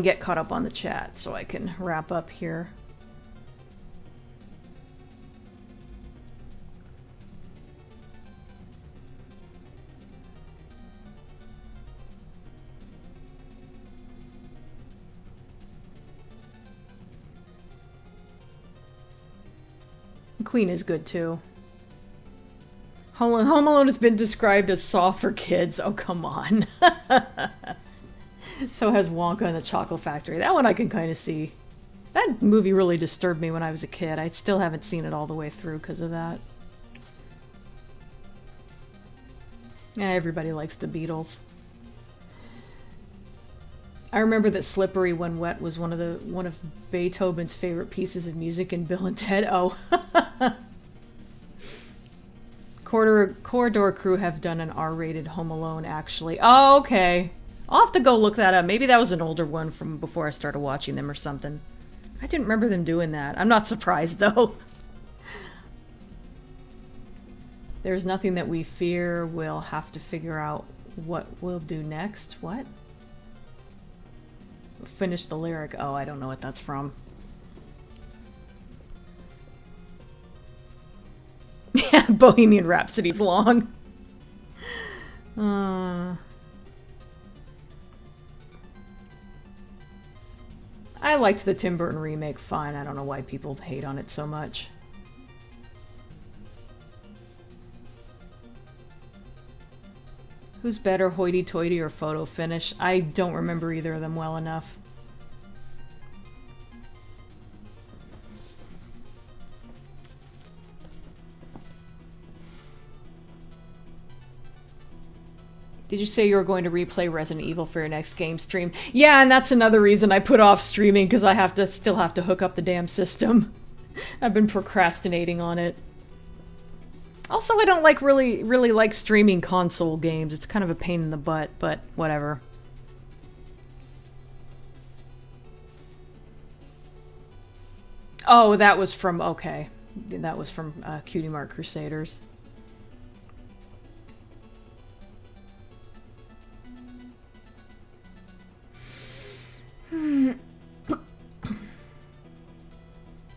get caught up on the chat so I can wrap up here. Queen is good too. Home Alone has been described as soft for kids. Oh, come on. So has Wonka and the Chocolate Factory. That one I can kind of see. That movie really disturbed me when I was a kid. I still haven't seen it all the way through because of that. Yeah, everybody likes the Beatles. I remember that Slippery When Wet was one of Beethoven's favorite pieces of music in Bill and Ted. Oh. Corridor Crew have done an R-rated Home Alone, actually. Oh, okay. I'll have to go look that up. Maybe that was an older one from before I started watching them or something. I didn't remember them doing that. I'm not surprised, though. There's nothing that we fear. We'll have to figure out what we'll do next. What? Finish the lyric. Oh, I don't know what that's from. Yeah, Bohemian Rhapsody's long. I liked the Tim Burton remake fine. I don't know why people hate on it so much. Who's better, Hoity Toity or Photo Finish? I don't remember either of them well enough. Did you say you were going to replay Resident Evil for your next game stream? Yeah, and that's another reason I put off streaming, because I still have to hook up the damn system. I've been procrastinating on it. Also, I don't really like streaming console games. It's kind of a pain in the butt, but whatever. Oh, that was from... okay. That was from Cutie Mark Crusaders.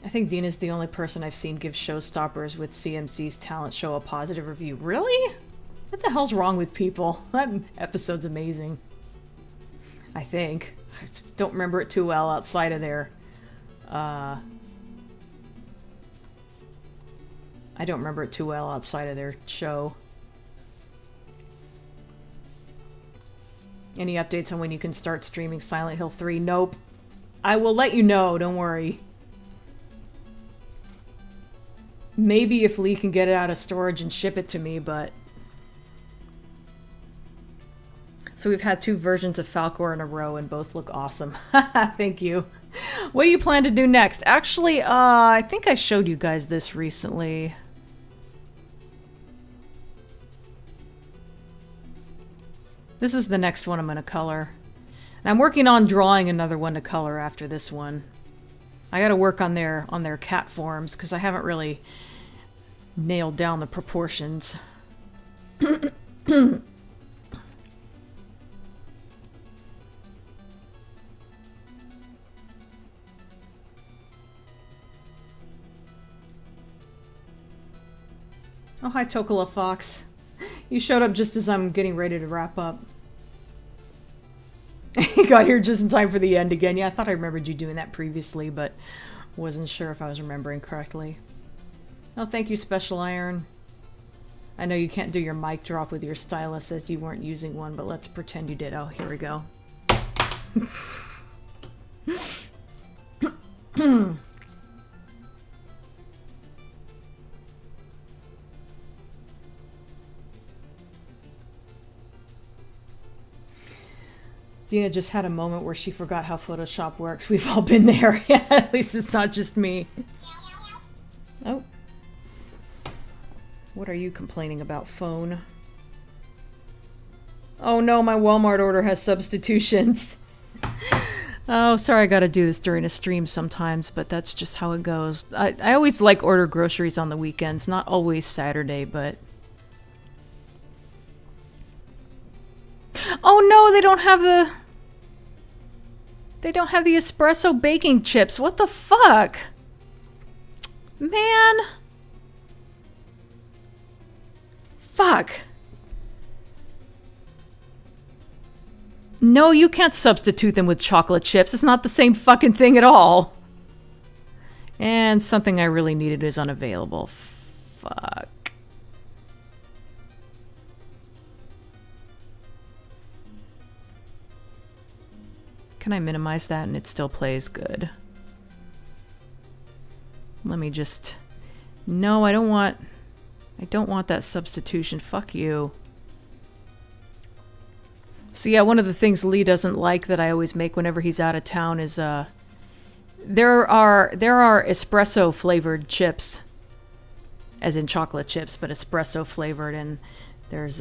I think Dina's the only person I've seen give Showstoppers with CMC's talent show a positive review. Really? What the hell's wrong with people? That episode's amazing. I think. I don't remember it too well outside of their... I don't remember it too well outside of their show. Any updates on when you can start streaming Silent Hill 3? Nope. I will let you know, don't worry. Maybe if Lee can get it out of storage and ship it to me, but... So we've had 2 versions of Falcor in a row and both look awesome. Thank you. What do you plan to do next? Actually, I think I showed you guys this recently. This is the next one I'm going to color. And I'm working on drawing another one to color after this one. I got to work on their cat forms because I haven't really nailed down the proportions. Oh, hi, Tokola Fox. You showed up just as I'm getting ready to wrap up. You got here just in time for the end again. Yeah, I thought I remembered you doing that previously, but wasn't sure if I was remembering correctly. Oh, thank you, Special Iron. I know you can't do your mic drop with your stylus as you weren't using one, but let's pretend you did. Oh, here we go. Dina just had a moment where she forgot how Photoshop works. We've all been there. Yeah, at least it's not just me. Oh. What are you complaining about, phone? Oh no, my Walmart order has substitutions. Oh, sorry, I gotta do this during a stream sometimes, but that's just how it goes. I always like order groceries on the weekends, not always Saturday, but... Oh no, they don't have the... They don't have the espresso baking chips. What the fuck? Man. Fuck. No, you can't substitute them with chocolate chips. It's not the same fucking thing at all. And something I really needed is unavailable. Fuck. Can I minimize that and it still plays good? Let me just... No, I don't want that substitution. Fuck you. So yeah, one of the things Lee doesn't like that I always make whenever he's out of town is there are espresso flavored chips, as in chocolate chips, but espresso flavored, and there's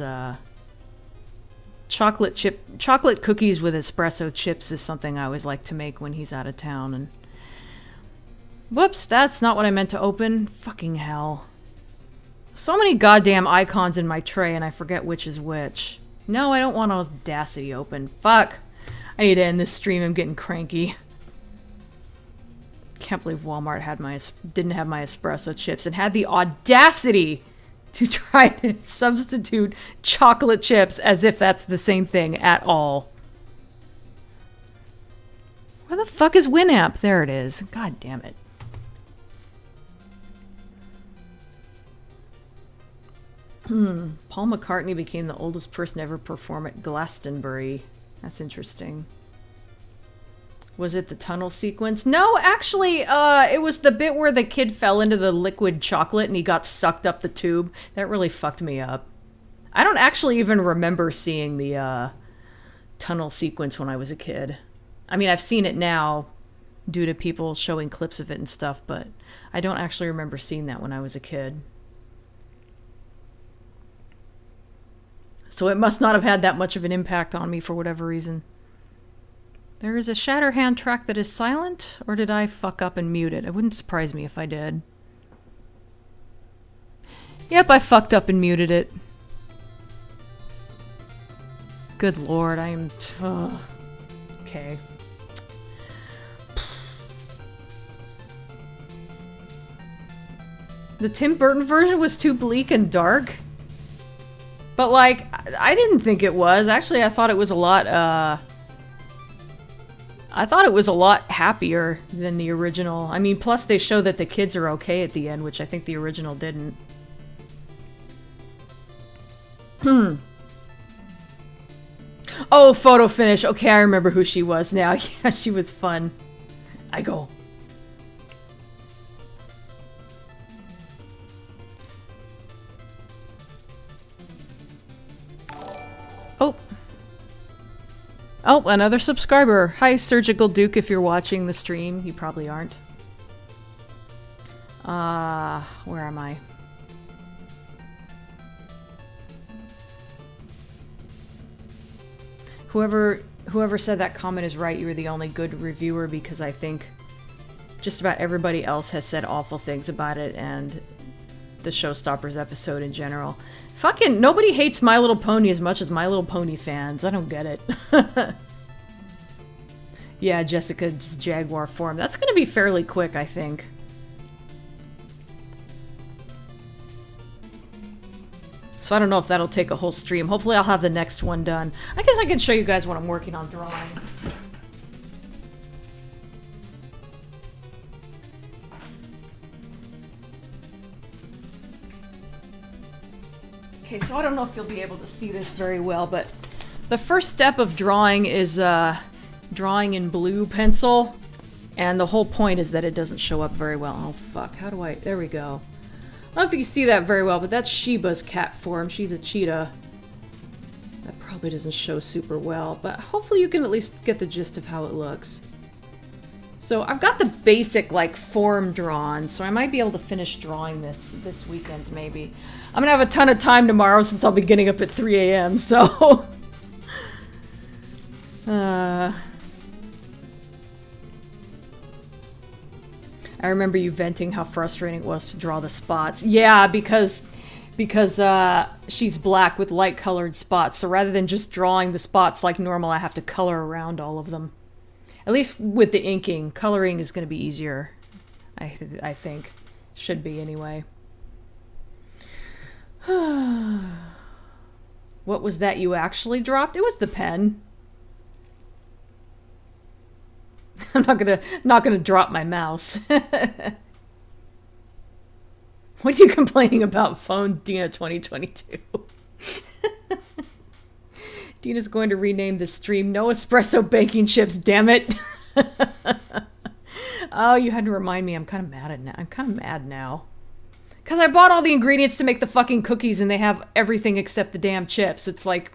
chocolate cookies with espresso chips is something I always like to make when he's out of town. And whoops, that's not what I meant to open. Fucking hell. So many goddamn icons in my tray and I forget which is which. No, I don't want Audacity open. Fuck. I need to end this stream. I'm getting cranky. Can't believe Walmart didn't have my espresso chips and had the audacity to try to substitute chocolate chips as if that's the same thing at all. Where the fuck is Winamp? There it is. God damn it. Paul McCartney became the oldest person to ever perform at Glastonbury. That's interesting. Was it the tunnel sequence? No, actually, it was the bit where the kid fell into the liquid chocolate and he got sucked up the tube. That really fucked me up. I don't actually even remember seeing the tunnel sequence when I was a kid. I mean, I've seen it now due to people showing clips of it and stuff, but I don't actually remember seeing that when I was a kid. So it must not have had that much of an impact on me for whatever reason. There is a Shatterhand track that is silent, or did I fuck up and mute it? It wouldn't surprise me if I did. Yep, I fucked up and muted it. Good lord, I am... Okay. The Tim Burton version was too bleak and dark? But, like, I didn't think it was. Actually, I thought it was a lot, I thought it was a lot happier than the original. I mean, plus they show that the kids are okay at the end, which I think the original didn't. Oh, photo finish. Okay, I remember who she was now. Yeah, she was fun. I go. Oh. Oh, another subscriber. Hi, Surgical Duke, if you're watching the stream. You probably aren't. Where am I? Whoever said that comment is right. You were the only good reviewer because I think just about everybody else has said awful things about it and the Showstoppers episode in general. Fucking nobody hates My Little Pony as much as My Little Pony fans. I don't get it. Yeah, Jessica's Jaguar form. That's gonna be fairly quick, I think. So I don't know if that'll take a whole stream. Hopefully I'll have the next one done. I guess I can show you guys what I'm working on drawing. Okay, so I don't know if you'll be able to see this very well, but the first step of drawing is drawing in blue pencil. And the whole point is that it doesn't show up very well. Oh, fuck. How do I... There we go. I don't know if you can see that very well, but that's Sheba's cat form. She's a cheetah. That probably doesn't show super well, but hopefully you can at least get the gist of how it looks. So I've got the basic, like, form drawn, so I might be able to finish drawing this weekend, maybe. I'm gonna have a ton of time tomorrow since I'll be getting up at 3 a.m., so... I remember you venting how frustrating it was to draw the spots. Yeah, because she's black with light-colored spots, so rather than just drawing the spots like normal, I have to color around all of them. At least with the inking. Coloring is going to be easier, I think. Should be, anyway. What was that you actually dropped? It was the pen. I'm not gonna drop my mouse. What are you complaining about, phone Dina 2022? Dina's going to rename the stream No Espresso Baking Chips, damn it. Oh, you had to remind me. I'm kind of mad now. Cuz I bought all the ingredients to make the fucking cookies and they have everything except the damn chips. It's like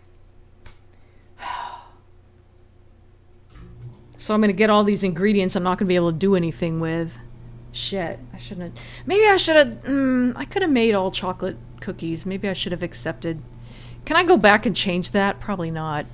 so I'm going to get all these ingredients I'm not going to be able to do anything with. Shit. I shouldn't have... Maybe I should have... I could have made all chocolate cookies. Maybe I should have accepted... Can I go back and change that? Probably not.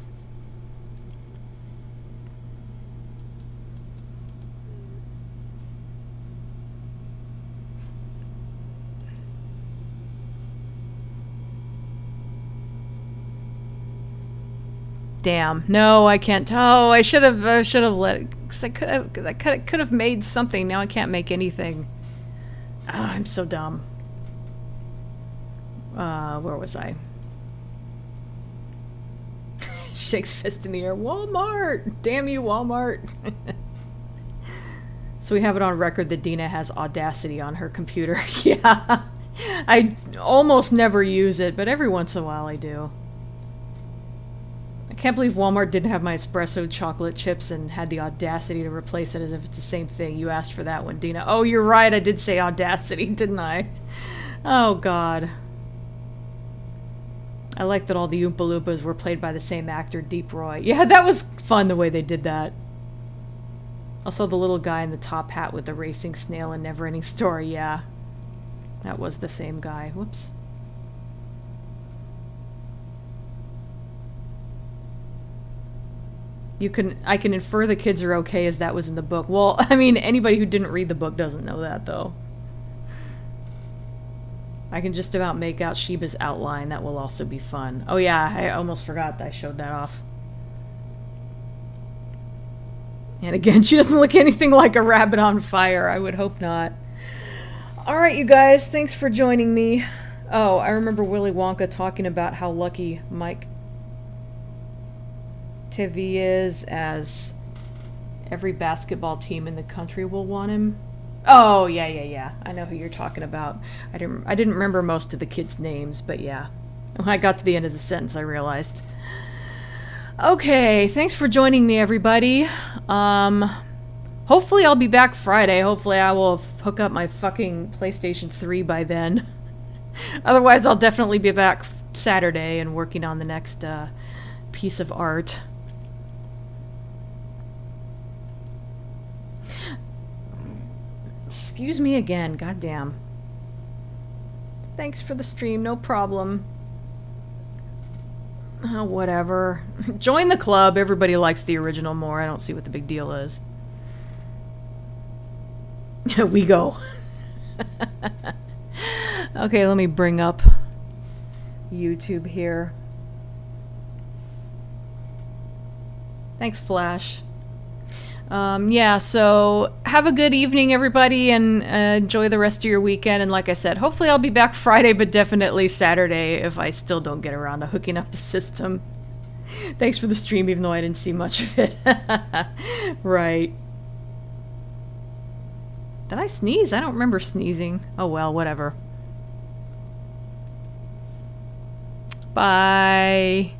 Damn. No, I can't. Oh, I should have let it. Cause I could have made something. Now I can't make anything. Ah, I'm so dumb. Where was I? Shakes fist in the air. Walmart! Damn you, Walmart! So we have it on record that Dina has Audacity on her computer. Yeah. I almost never use it, but every once in a while I do. I can't believe Walmart didn't have my espresso chocolate chips and had the audacity to replace it as if it's the same thing. You asked for that one, Dina. Oh, you're right. I did say Audacity, didn't I? Oh, God. I like that all the Oompa Loompas were played by the same actor, Deep Roy. Yeah, that was fun the way they did that. Also, the little guy in the top hat with the racing snail and Neverending Story. Yeah. That was the same guy. Whoops. I can infer the kids are okay as that was in the book. Well, I mean, anybody who didn't read the book doesn't know that, though. I can just about make out Sheba's outline. That will also be fun. Oh yeah, I almost forgot that I showed that off. And again, she doesn't look anything like a rabbit on fire. I would hope not. Alright, you guys. Thanks for joining me. Oh, I remember Willy Wonka talking about how lucky Mike Tivy is, as every basketball team in the country will want him. Oh, yeah. I know who you're talking about. I didn't remember most of the kids' names, but yeah. When I got to the end of the sentence, I realized. Okay, thanks for joining me, everybody. Hopefully I'll be back Friday. Hopefully I will hook up my fucking PlayStation 3 by then. Otherwise, I'll definitely be back Saturday and working on the next piece of art. Excuse me again, goddamn. Thanks for the stream, no problem. Oh, whatever. Join the club, everybody likes the original more, I don't see what the big deal is. We go. Okay, let me bring up YouTube here. Thanks, Flash. Yeah, so have a good evening, everybody, and enjoy the rest of your weekend. And like I said, hopefully I'll be back Friday, but definitely Saturday if I still don't get around to hooking up the system. Thanks for the stream, even though I didn't see much of it. Right. Did I sneeze? I don't remember sneezing. Oh well, whatever. Bye.